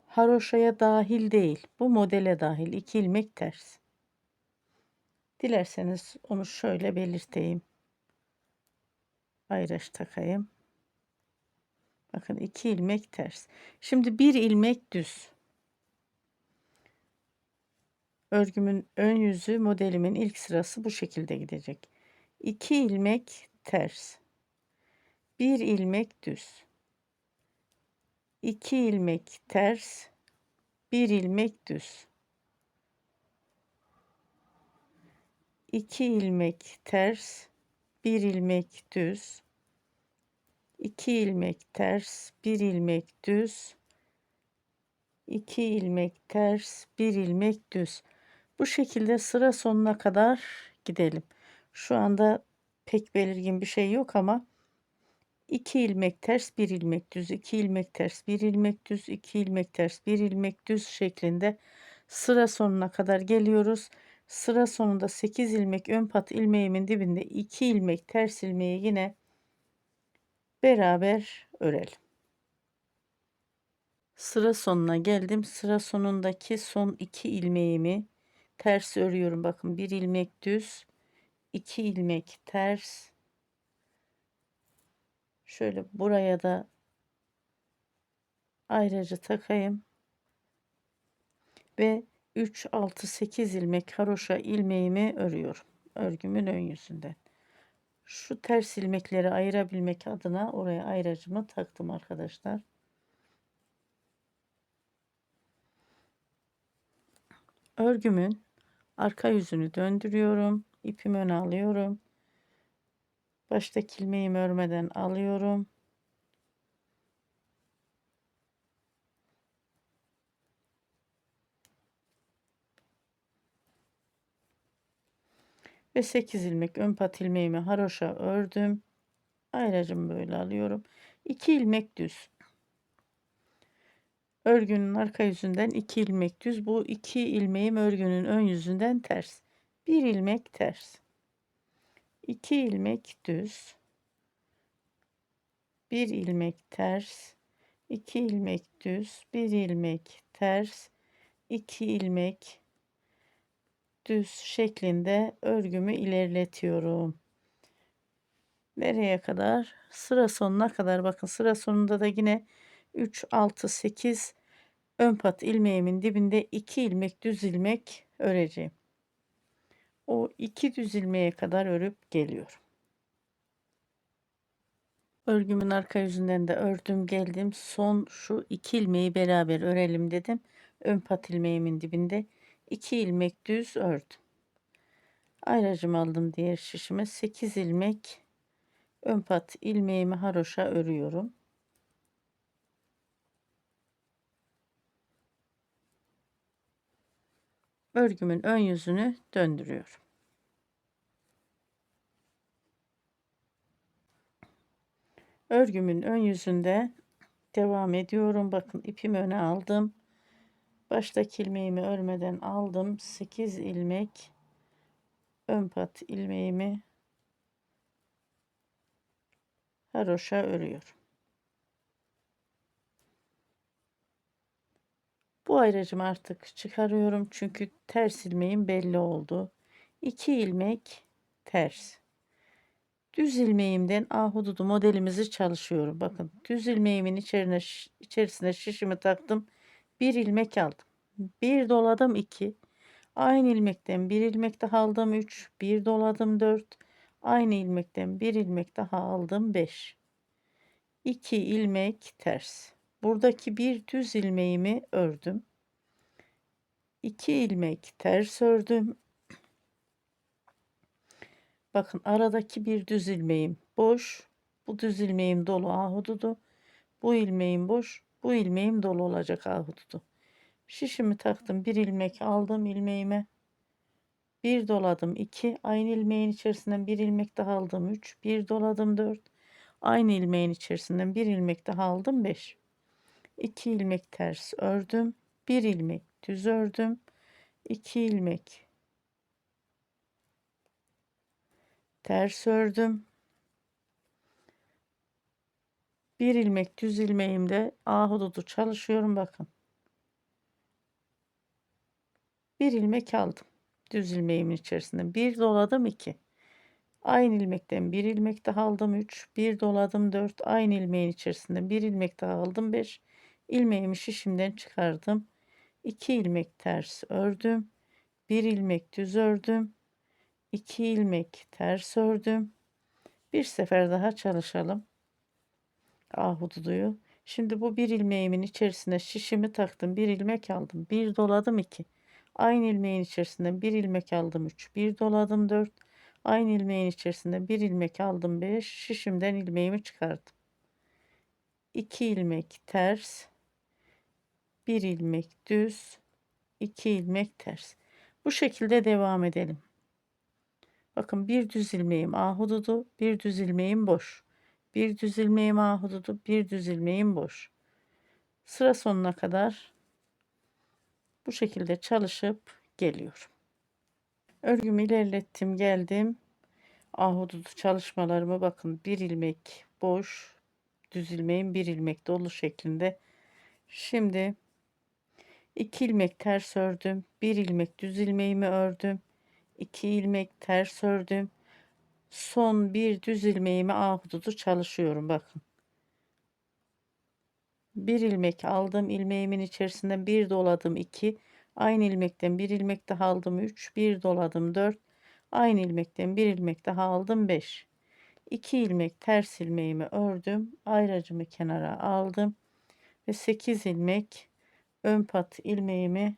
haroşaya dahil değil. Bu modele dahil. 2 ilmek ters. Dilerseniz onu şöyle belirteyim. Ayraç takayım. Bakın 2 ilmek ters. Şimdi 1 ilmek düz. Örgümün ön yüzü modelimin ilk sırası bu şekilde gidecek. 2 ilmek ters. 1 ilmek düz. 2 ilmek ters. 1 ilmek düz. 2 ilmek ters. 1 ilmek düz. 2 ilmek ters. 1 ilmek düz. 2 ilmek ters. 1 ilmek düz. Bu şekilde sıra sonuna kadar gidelim. Şu anda pek belirgin bir şey yok ama 2 ilmek ters, 1 ilmek düz, 2 ilmek ters, 1 ilmek düz, 2 ilmek ters, 1 ilmek düz şeklinde sıra sonuna kadar geliyoruz. Sıra sonunda 8 ilmek ön pat ilmeğimin dibinde 2 ilmek ters ilmeği yine beraber örelim. Sıra sonuna geldim. Sıra sonundaki son 2 ilmeğimi ters örüyorum. Bakın, bir ilmek düz, 2 ilmek ters. Şöyle buraya da ayrıca takayım ve 3 6 8 ilmek haroşa ilmeğimi örüyorum örgümün ön yüzünden. Şu ters ilmekleri ayırabilmek adına oraya ayracımı taktım arkadaşlar. Örgümün arka yüzünü döndürüyorum. İpimi öne alıyorum. Baştaki ilmeğimi örmeden alıyorum. Ve 8 ilmek ön pat ilmeğimi haroşa ördüm. Ayracımı böyle alıyorum. 2 ilmek düz. Örgünün arka yüzünden 2 ilmek düz. Bu 2 ilmeğim örgünün ön yüzünden ters. 1 ilmek ters. 2 ilmek düz. 1 ilmek ters. 2 ilmek düz. 1 ilmek ters. 2 ilmek düz şeklinde örgümü ilerletiyorum. Nereye kadar? Sıra sonuna kadar. Bakın, sıra sonunda da yine 3 6 8 ön pat ilmeğimin dibinde 2 ilmek düz ilmek öreceğim. O 2 düz ilmeğe kadar örüp geliyorum. Örgümün arka yüzünden de ördüm geldim. Son şu 2 ilmeği beraber örelim dedim. Ön pat ilmeğimin dibinde 2 ilmek düz ördüm. Ayracımı aldım diğer şişime. 8 ilmek ön pat ilmeğimi haroşa örüyorum. Örgümün ön yüzünü döndürüyorum. Örgümün ön yüzünde devam ediyorum. Bakın, ipimi öne aldım. Baştaki ilmeğimi örmeden aldım. 8 ilmek ön pat ilmeğimi haroşa örüyorum. Bu ayracımı artık çıkarıyorum çünkü ters ilmeğim belli oldu. 2 ilmek ters. Düz ilmeğimden ahududu modelimizi çalışıyorum. Bakın, düz ilmeğimin içerisine şişimi taktım. 1 ilmek aldım. 1 doladım 2. Aynı ilmekten 1 ilmek daha aldım 3. 1 doladım 4. Aynı ilmekten 1 ilmek daha aldım 5. 2 ilmek ters. Buradaki bir düz ilmeğimi ördüm. 2 ilmek ters ördüm. Bakın, aradaki bir düz ilmeğim boş. Bu düz ilmeğim dolu ahududu. Bu ilmeğim boş. Bu ilmeğim dolu olacak ahududu. Şişimi taktım. Bir ilmek aldım ilmeğime. Bir doladım 2. Aynı ilmeğin içerisinden bir ilmek daha aldım 3. Bir doladım 4. Aynı ilmeğin içerisinden bir ilmek daha aldım 5. 2 ilmek ters ördüm. Bir ilmek düz ördüm. 2 ilmek ters ördüm. Bir ilmek düz ilmeğimde ahududu çalışıyorum. Bakın, bir ilmek aldım düz ilmeğimin içerisinden, bir doladım 2. Aynı ilmekten bir ilmek daha aldım 3. Bir doladım 4. Aynı ilmeğin içerisinden bir ilmek daha aldım 5. İlmeğimi şişimden çıkardım. 2 ilmek ters ördüm. Bir ilmek düz ördüm. 2 ilmek ters ördüm. Bir sefer daha çalışalım ahududuyu. Şimdi bu bir ilmeğimin içerisine şişimi taktım. Bir ilmek aldım. Bir doladım 2. Aynı ilmeğin içerisinden bir ilmek aldım 3. Bir doladım 4. Aynı ilmeğin içerisinde bir ilmek aldım 5. Şişimden ilmeğimi çıkardım. 2 ilmek ters, bir ilmek düz, 2 ilmek ters. Bu şekilde devam edelim. Bakın, bir düz ilmeğim ahududu, bir düz ilmeğim boş. Bir düz ilmeğim ahududu, bir düz ilmeğim boş. Sıra sonuna kadar bu şekilde çalışıp geliyorum. Örgümü ilerlettim, geldim. Ahududu çalışmalarımı bakın, bir ilmek boş, düz ilmeğin bir ilmek dolu şeklinde Şimdi 2 ilmek ters ördüm. 1 ilmek düz ilmeğimi ördüm. 2 ilmek ters ördüm. Son bir düz ilmeğimi ahududu çalışıyorum bakın. Bir ilmek aldım, ilmeğimin içerisinden bir doladım, 2 aynı ilmekten bir ilmek daha aldım, 3 bir doladım, 4 aynı ilmekten bir ilmek daha aldım, 5 2 ilmek ters ilmeğimi ördüm, ayracımı kenara aldım ve 8 ilmek ön pat ilmeğimi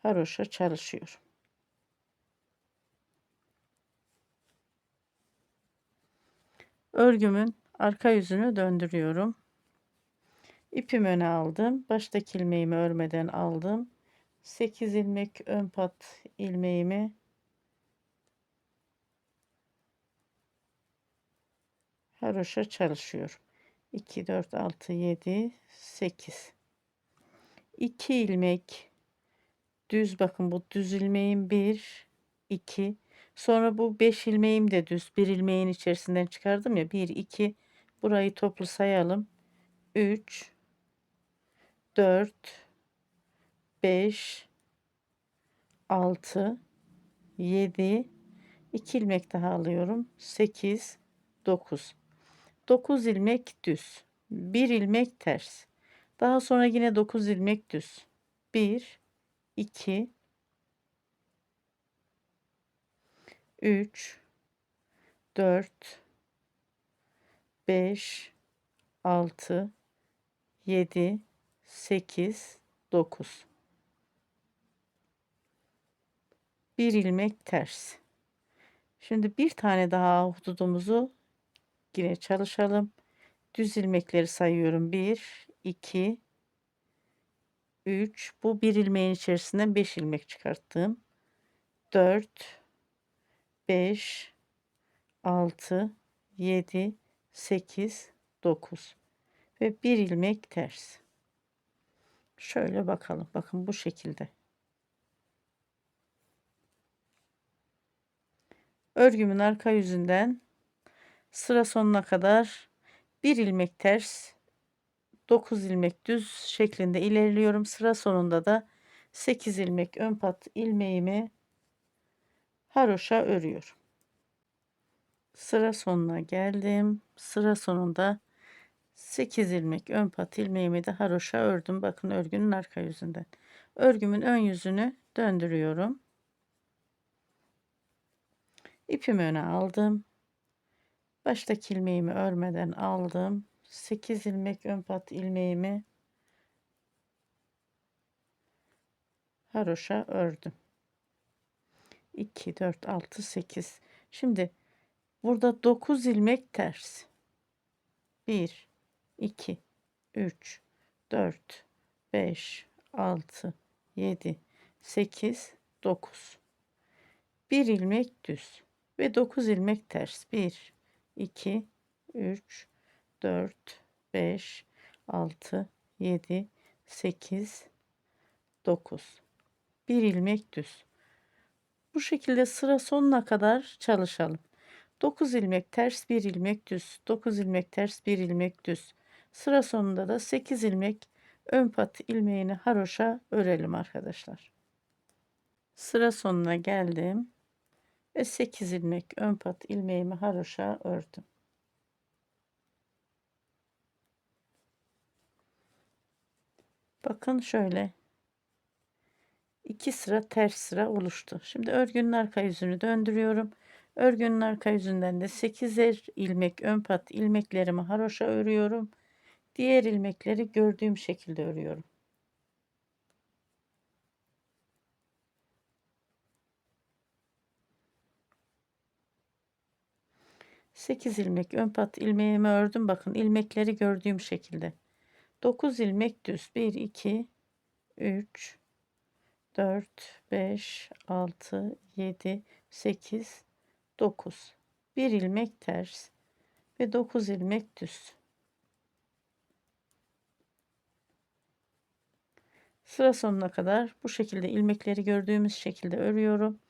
haroşa çalışıyorum. Örgümün arka yüzünü döndürüyorum. İpimi öne aldım. Baştaki ilmeğimi örmeden aldım. 8 ilmek ön pat ilmeğimi haroşa çalışıyorum. 2 4 6 7 8 2 ilmek düz, bakın bu düz ilmeğim 1 2, sonra bu 5 ilmeğim de düz, bir ilmeğin içerisinden çıkardım ya, 1 2, burayı toplu sayalım, 3 4 5 6 7, 2 ilmek daha alıyorum, 8 9 9 ilmek düz, 1 ilmek ters, daha sonra yine 9 ilmek düz, 1 2 3 4 5 6 7 8 9, 1 ilmek ters. Şimdi bir tane daha hududumuzu yine çalışalım. Düz ilmekleri sayıyorum, 1 2 3, bu bir ilmeğin içerisinden 5 ilmek çıkarttım, 4 5 6 7 8 9 ve bir ilmek ters. Şöyle bakalım, bakın bu şekilde. Örgümün arka yüzünden sıra sonuna kadar bir ilmek ters, 9 ilmek düz şeklinde ilerliyorum. Sıra sonunda da 8 ilmek ön pat ilmeğimi haroşa örüyorum. Sıra sonuna geldim. Sıra sonunda 8 ilmek ön pat ilmeğimi de haroşa ördüm. Bakın örgünün arka yüzünden. Örgümün ön yüzünü döndürüyorum. İpimi öne aldım. Baştaki ilmeğimi örmeden aldım. 8 ilmek ön pat ilmeğimi haroşa ördüm. 2 4 6 8. Şimdi burada 9 ilmek ters. 1 2 3 4 5 6 7 8 9, 1 ilmek düz ve 9 ilmek ters. 1 2 3 4 5 6 7 8 9, 1 ilmek düz. Bu şekilde sıra sonuna kadar çalışalım. 9 ilmek ters, 1 ilmek düz, 9 ilmek ters, 1 ilmek düz. Sıra sonunda da 8 ilmek ön pat ilmeğini haroşa örelim arkadaşlar. Sıra sonuna geldim ve 8 ilmek ön pat ilmeğimi haroşa ördüm. Bakın şöyle 2 sıra ters sıra oluştu. Şimdi örgünün arka yüzünü döndürüyorum. Örgünün arka yüzünden de 8'er ilmek ön pat ilmeklerimi haroşa örüyorum. Diğer ilmekleri gördüğüm şekilde örüyorum. Sekiz ilmek ön pat ilmeğimi ördüm. Bakın ilmekleri gördüğüm şekilde. 9 ilmek düz. 1 2 3 4 5 6 7 8 9, 1 ilmek ters ve 9 ilmek düz. Sıra sonuna kadar bu şekilde ilmekleri gördüğümüz şekilde örüyorum.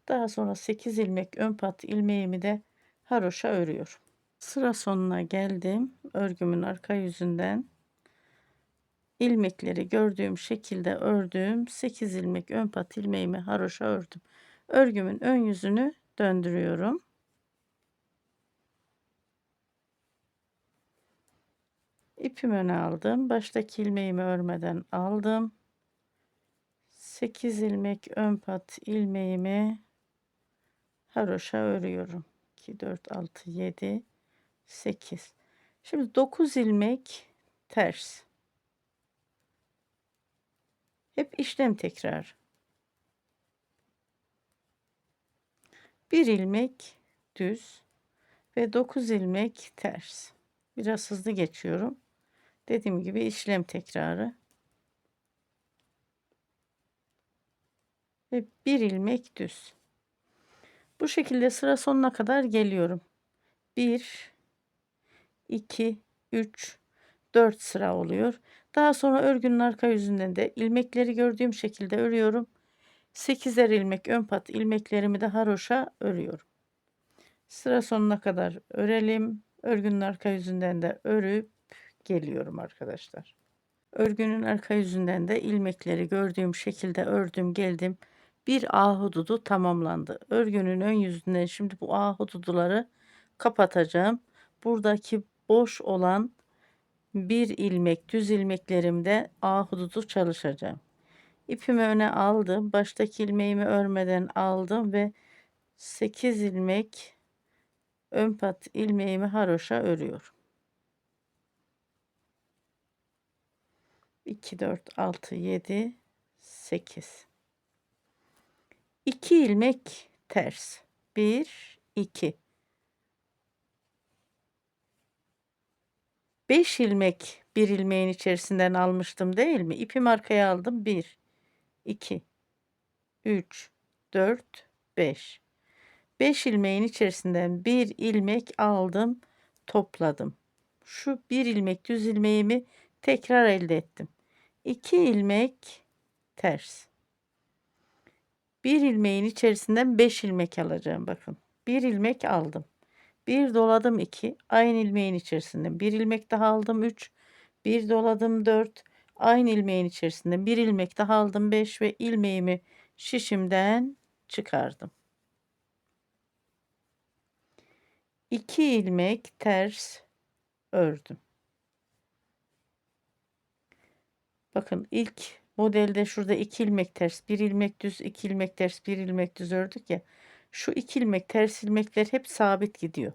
Daha sonra 8 ilmek ön pat ilmeğimi de haroşa örüyorum. Sıra sonuna geldim. Örgümün arka yüzünden ilmekleri gördüğüm şekilde ördüm. 8 ilmek ön pat ilmeğimi haroşa ördüm. Örgümün ön yüzünü döndürüyorum. İpimi öne aldım. Baştaki ilmeğimi örmeden aldım. 8 ilmek ön pat ilmeğimi haroşa örüyorum. 2 4 6 7 8. Şimdi 9 ilmek ters. Hep işlem tekrar. 1 ilmek düz ve 9 ilmek ters. Biraz hızlı geçiyorum. Dediğim gibi işlem tekrarı. Ve 1 ilmek düz. Bu şekilde sıra sonuna kadar geliyorum. 1 2 3 4 sıra oluyor. Daha sonra örgünün arka yüzünden de ilmekleri gördüğüm şekilde örüyorum. 8'er ilmek ön pat ilmeklerimi de haroşa örüyorum. Sıra sonuna kadar örelim. Örgünün arka yüzünden de örüp geliyorum arkadaşlar. Örgünün arka yüzünden de ilmekleri gördüğüm şekilde ördüm geldim. Bir ahududu tamamlandı. Örgünün ön yüzünden şimdi bu ahududuları kapatacağım. Buradaki boş olan bir ilmek düz ilmeklerimde ahududu çalışacağım. İpimi öne aldım. Baştaki ilmeğimi örmeden aldım ve 8 ilmek ön pat ilmeğimi haroşa örüyorum. 2 4 6 7 8. 2 ilmek ters. 1 2. 5 ilmek bir ilmeğin içerisinden almıştım değil mi? İpimi arkaya aldım. 1 2 3 4 5. 5 ilmeğin içerisinden bir ilmek aldım, topladım. Şu bir ilmek düz ilmeğimi tekrar elde ettim. 2 ilmek ters. Bir ilmeğin içerisinden 5 ilmek alacağım bakın. Bir ilmek aldım. Bir doladım 2. Aynı ilmeğin içerisinden bir ilmek daha aldım 3. Bir doladım 4. Aynı ilmeğin içerisinden bir ilmek daha aldım 5 ve ilmeğimi şişimden çıkardım. 2 ilmek ters ördüm. Bakın ilk modelde şurada 2 ilmek ters, 1 ilmek düz, 2 ilmek ters, 1 ilmek düz ördük ya. Şu 2 ilmek ters ilmekler hep sabit gidiyor.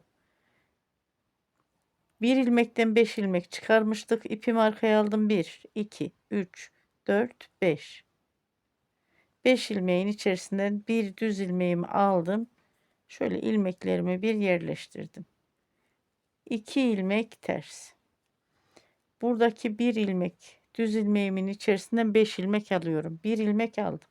Bir ilmekten 5 ilmek çıkarmıştık. İpimi arkaya aldım. 1, 2, 3, 4, 5. 5 ilmeğin içerisinden bir düz ilmeğimi aldım. Şöyle ilmeklerimi bir yerleştirdim. 2 ilmek ters. Buradaki bir ilmek düz ilmeğimin içerisinden 5 ilmek alıyorum. 1 ilmek aldım.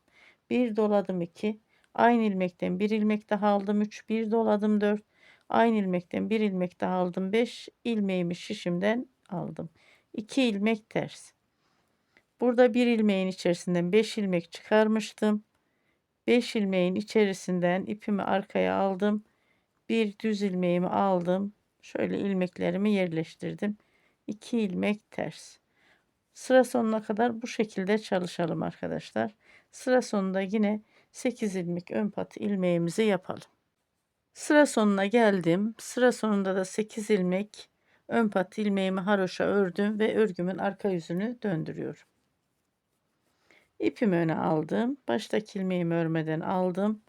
Bir doladım 2. Aynı ilmekten bir ilmek daha aldım 3. Bir doladım 4. Aynı ilmekten bir ilmek daha aldım 5. İlmeğimi şişimden aldım. 2 ilmek ters. Burada bir ilmeğin içerisinden 5 ilmek çıkarmıştım. 5 ilmeğin içerisinden ipimi arkaya aldım. Bir düz ilmeğimi aldım. Şöyle ilmeklerimi yerleştirdim. 2 ilmek ters. Sıra sonuna kadar bu şekilde çalışalım arkadaşlar. Sıra sonunda yine 8 ilmek ön pat ilmeğimizi yapalım. Sıra sonuna geldim. Sıra sonunda da 8 ilmek ön pat ilmeğimi haroşa ördüm ve örgümün arka yüzünü döndürüyorum. İpimi öne aldım. Baştaki ilmeğimi örmeden aldım.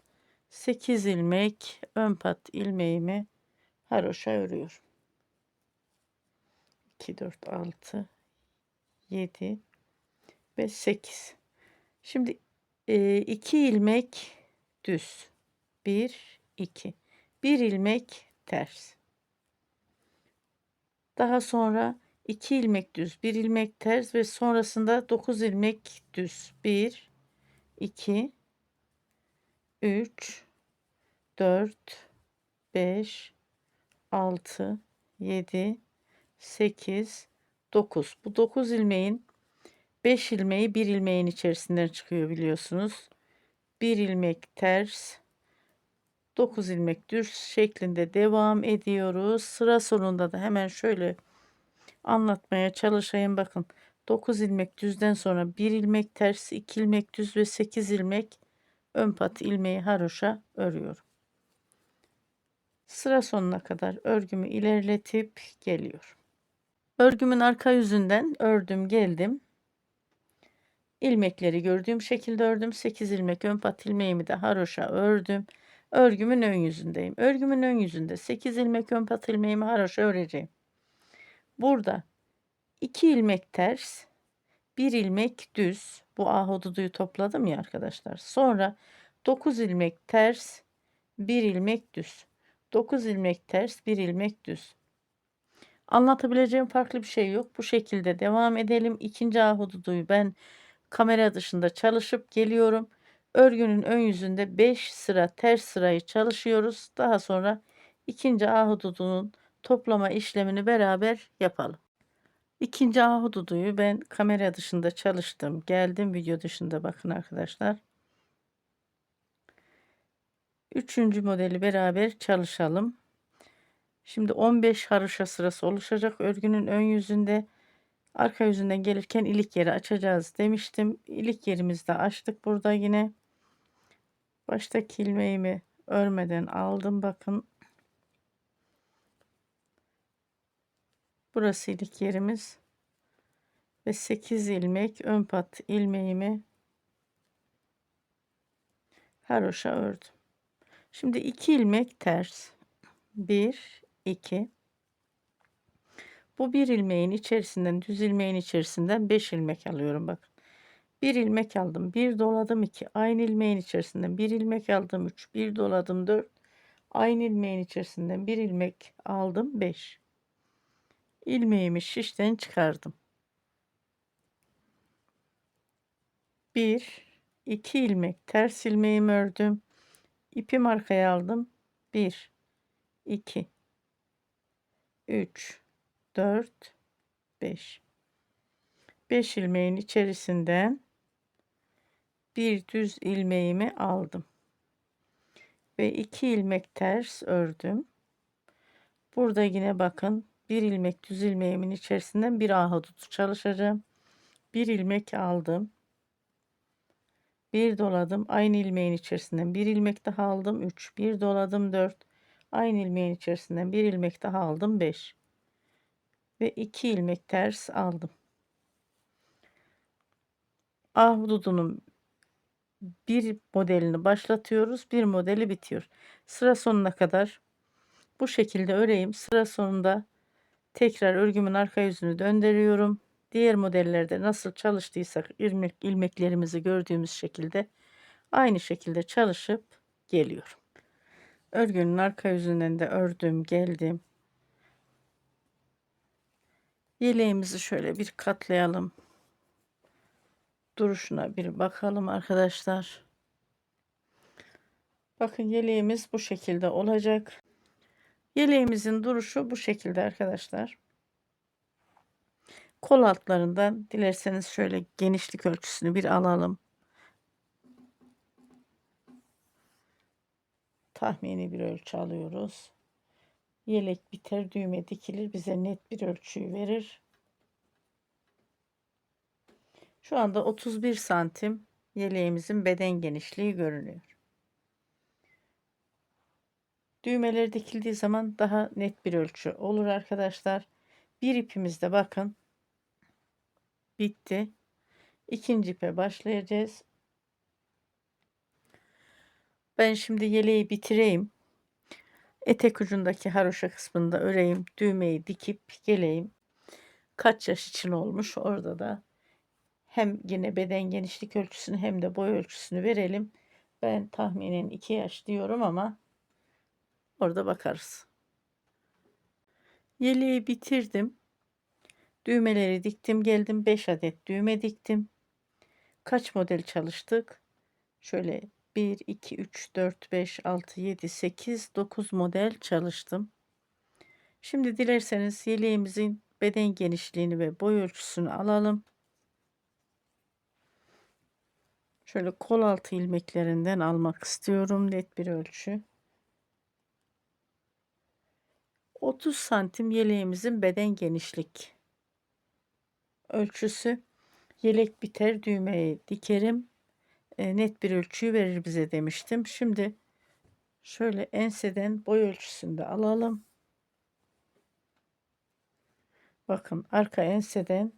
8 ilmek ön pat ilmeğimi haroşa örüyorum. 2 4 6 7 ve 8. Şimdi 2 ilmek düz. 1 2. 1 ilmek ters. Daha sonra 2 ilmek düz, 1 ilmek ters ve sonrasında 9 ilmek düz. 1 2 3 4 5 6 7 8 9. Bu 9 ilmeğin 5 ilmeği bir ilmeğin içerisinden çıkıyor biliyorsunuz. 1 ilmek ters, 9 ilmek düz şeklinde devam ediyoruz. Sıra sonunda da hemen şöyle anlatmaya çalışayım. Bakın 9 ilmek düzden sonra 1 ilmek ters, 2 ilmek düz ve 8 ilmek ön pat ilmeği haroşa örüyorum. Sıra sonuna kadar örgümü ilerletip geliyorum. Örgümün arka yüzünden ördüm geldim. İlmekleri gördüğüm şekilde ördüm. 8 ilmek ön pat ilmeğimi de haroşa ördüm. Örgümün ön yüzündeyim. Örgümün ön yüzünde 8 ilmek ön pat ilmeğimi haroşa öreceğim. Burada 2 ilmek ters, 1 ilmek düz. Bu ahududuyu topladım ya arkadaşlar. Sonra 9 ilmek ters, 1 ilmek düz. 9 ilmek ters, 1 ilmek düz. Anlatabileceğim farklı bir şey yok. Bu şekilde devam edelim. İkinci ahududuyu ben kamera dışında çalışıp geliyorum. Örgünün ön yüzünde 5 sıra ters sırayı çalışıyoruz. Daha sonra ikinci ahududunun toplama işlemini beraber yapalım. İkinci ahududuyu ben kamera dışında çalıştım. Geldim video dışında, bakın arkadaşlar. Üçüncü modeli beraber çalışalım. Şimdi 15 haroşa sırası oluşacak örgünün ön yüzünde. Arka yüzünden gelirken ilik yeri açacağız demiştim. İlik yerimizi de açtık burada yine. Baştaki ilmeğimi örmeden aldım, bakın. Burası ilik yerimiz. Ve 8 ilmek ön pat ilmeğimi haroşa ördüm. Şimdi 2 ilmek ters. 1, 2. Bu bir ilmeğin içerisinden, düz ilmeğin içerisinden 5 ilmek alıyorum, bakın. Bir ilmek aldım, bir doladım, 2. Aynı ilmeğin içerisinden bir ilmek aldım, 3. Bir doladım, 4. Aynı ilmeğin içerisinden bir ilmek aldım, 5. İlmeğimi şişten çıkardım. 1, 2 ilmek ters ilmeğimi ördüm. İpim arkaya aldım. 1, 2, 3, 4, 5. 5 ilmeğin içerisinden bir düz ilmeğimi aldım ve 2 ilmek ters ördüm. Burada yine bakın, bir ilmek düz ilmeğimin içerisinden bir ahududu çalışacağım. Bir ilmek aldım, bir doladım, aynı ilmeğin içerisinden bir ilmek daha aldım, 3. Bir doladım, 4. Aynı ilmeğin içerisinden bir ilmek daha aldım, 5 ve 2 ilmek ters aldım. Ahududunun bir modelini başlatıyoruz, bir modeli bitiyor. Sıra sonuna kadar bu şekilde öreyim. Sıra sonunda tekrar örgümün arka yüzünü döndürüyorum. Diğer modellerde nasıl çalıştıysak ilmeklerimizi gördüğümüz şekilde aynı şekilde çalışıp geliyorum. Örgünün arka yüzünden de ördüm geldim. Yeleğimizi şöyle bir katlayalım. Duruşuna bir bakalım arkadaşlar. Bakın, yeleğimiz bu şekilde olacak. Yeleğimizin duruşu bu şekilde arkadaşlar. Kol altlarından dilerseniz şöyle genişlik ölçüsünü bir alalım. Tahmini bir ölçü alıyoruz. Yelek biter, düğme dikilir, bize net bir ölçüyü verir. Şu anda 31 santim yeleğimizin beden genişliği görünüyor. Düğmeler dikildiği zaman daha net bir ölçü olur arkadaşlar. Bir ipimiz de bakın bitti. İkinci ipe başlayacağız. Ben şimdi yeleği bitireyim. Etek ucundaki haroşa kısmında öreyim. Düğmeyi dikip geleyim. Kaç yaş için olmuş, orada da hem yine beden genişlik ölçüsünü hem de boy ölçüsünü verelim. Ben tahminen 2 yaş diyorum ama orada bakarız. Yeleği bitirdim. Düğmeleri diktim geldim. 5 adet düğme diktim. Kaç model çalıştık? Şöyle 1, 2, 3, 4, 5, 6, 7, 8, 9 model çalıştım. Şimdi dilerseniz yeleğimizin beden genişliğini ve boy ölçüsünü alalım. Şöyle kol altı ilmeklerinden almak istiyorum, net bir ölçü. 30 santim yeleğimizin beden genişlik ölçüsü. Yelek biter, düğmeyi dikerim. Net bir ölçüyü verir bize demiştim. Şimdi şöyle enseden boy ölçüsünde alalım. Bakın arka enseden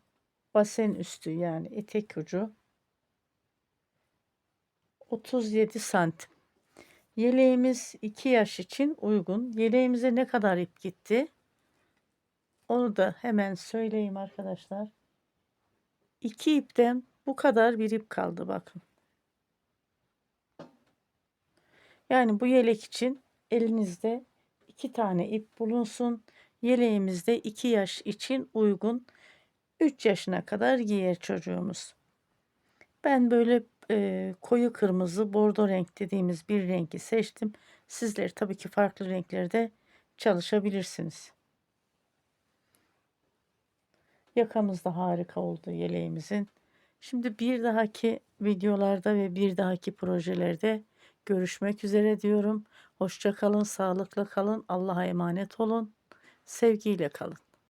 basen üstü yani etek ucu 37 santim. Yeleğimiz 2 yaş için uygun. Yeleğimize ne kadar ip gitti? Onu da hemen söyleyeyim arkadaşlar. 2 ipten bu kadar bir ip kaldı bakın. Yani bu yelek için elinizde 2 tane ip bulunsun. Yeleğimizde 2 yaş için uygun. 3 yaşına kadar giyer çocuğumuz. Ben böyle koyu kırmızı bordo renk dediğimiz bir rengi seçtim. Sizler tabii ki farklı renklerde çalışabilirsiniz. Yakamız da harika oldu yeleğimizin. Şimdi bir dahaki videolarda ve bir dahaki projelerde görüşmek üzere diyorum. Hoşça kalın, sağlıklı kalın, Allah'a emanet olun, sevgiyle kalın.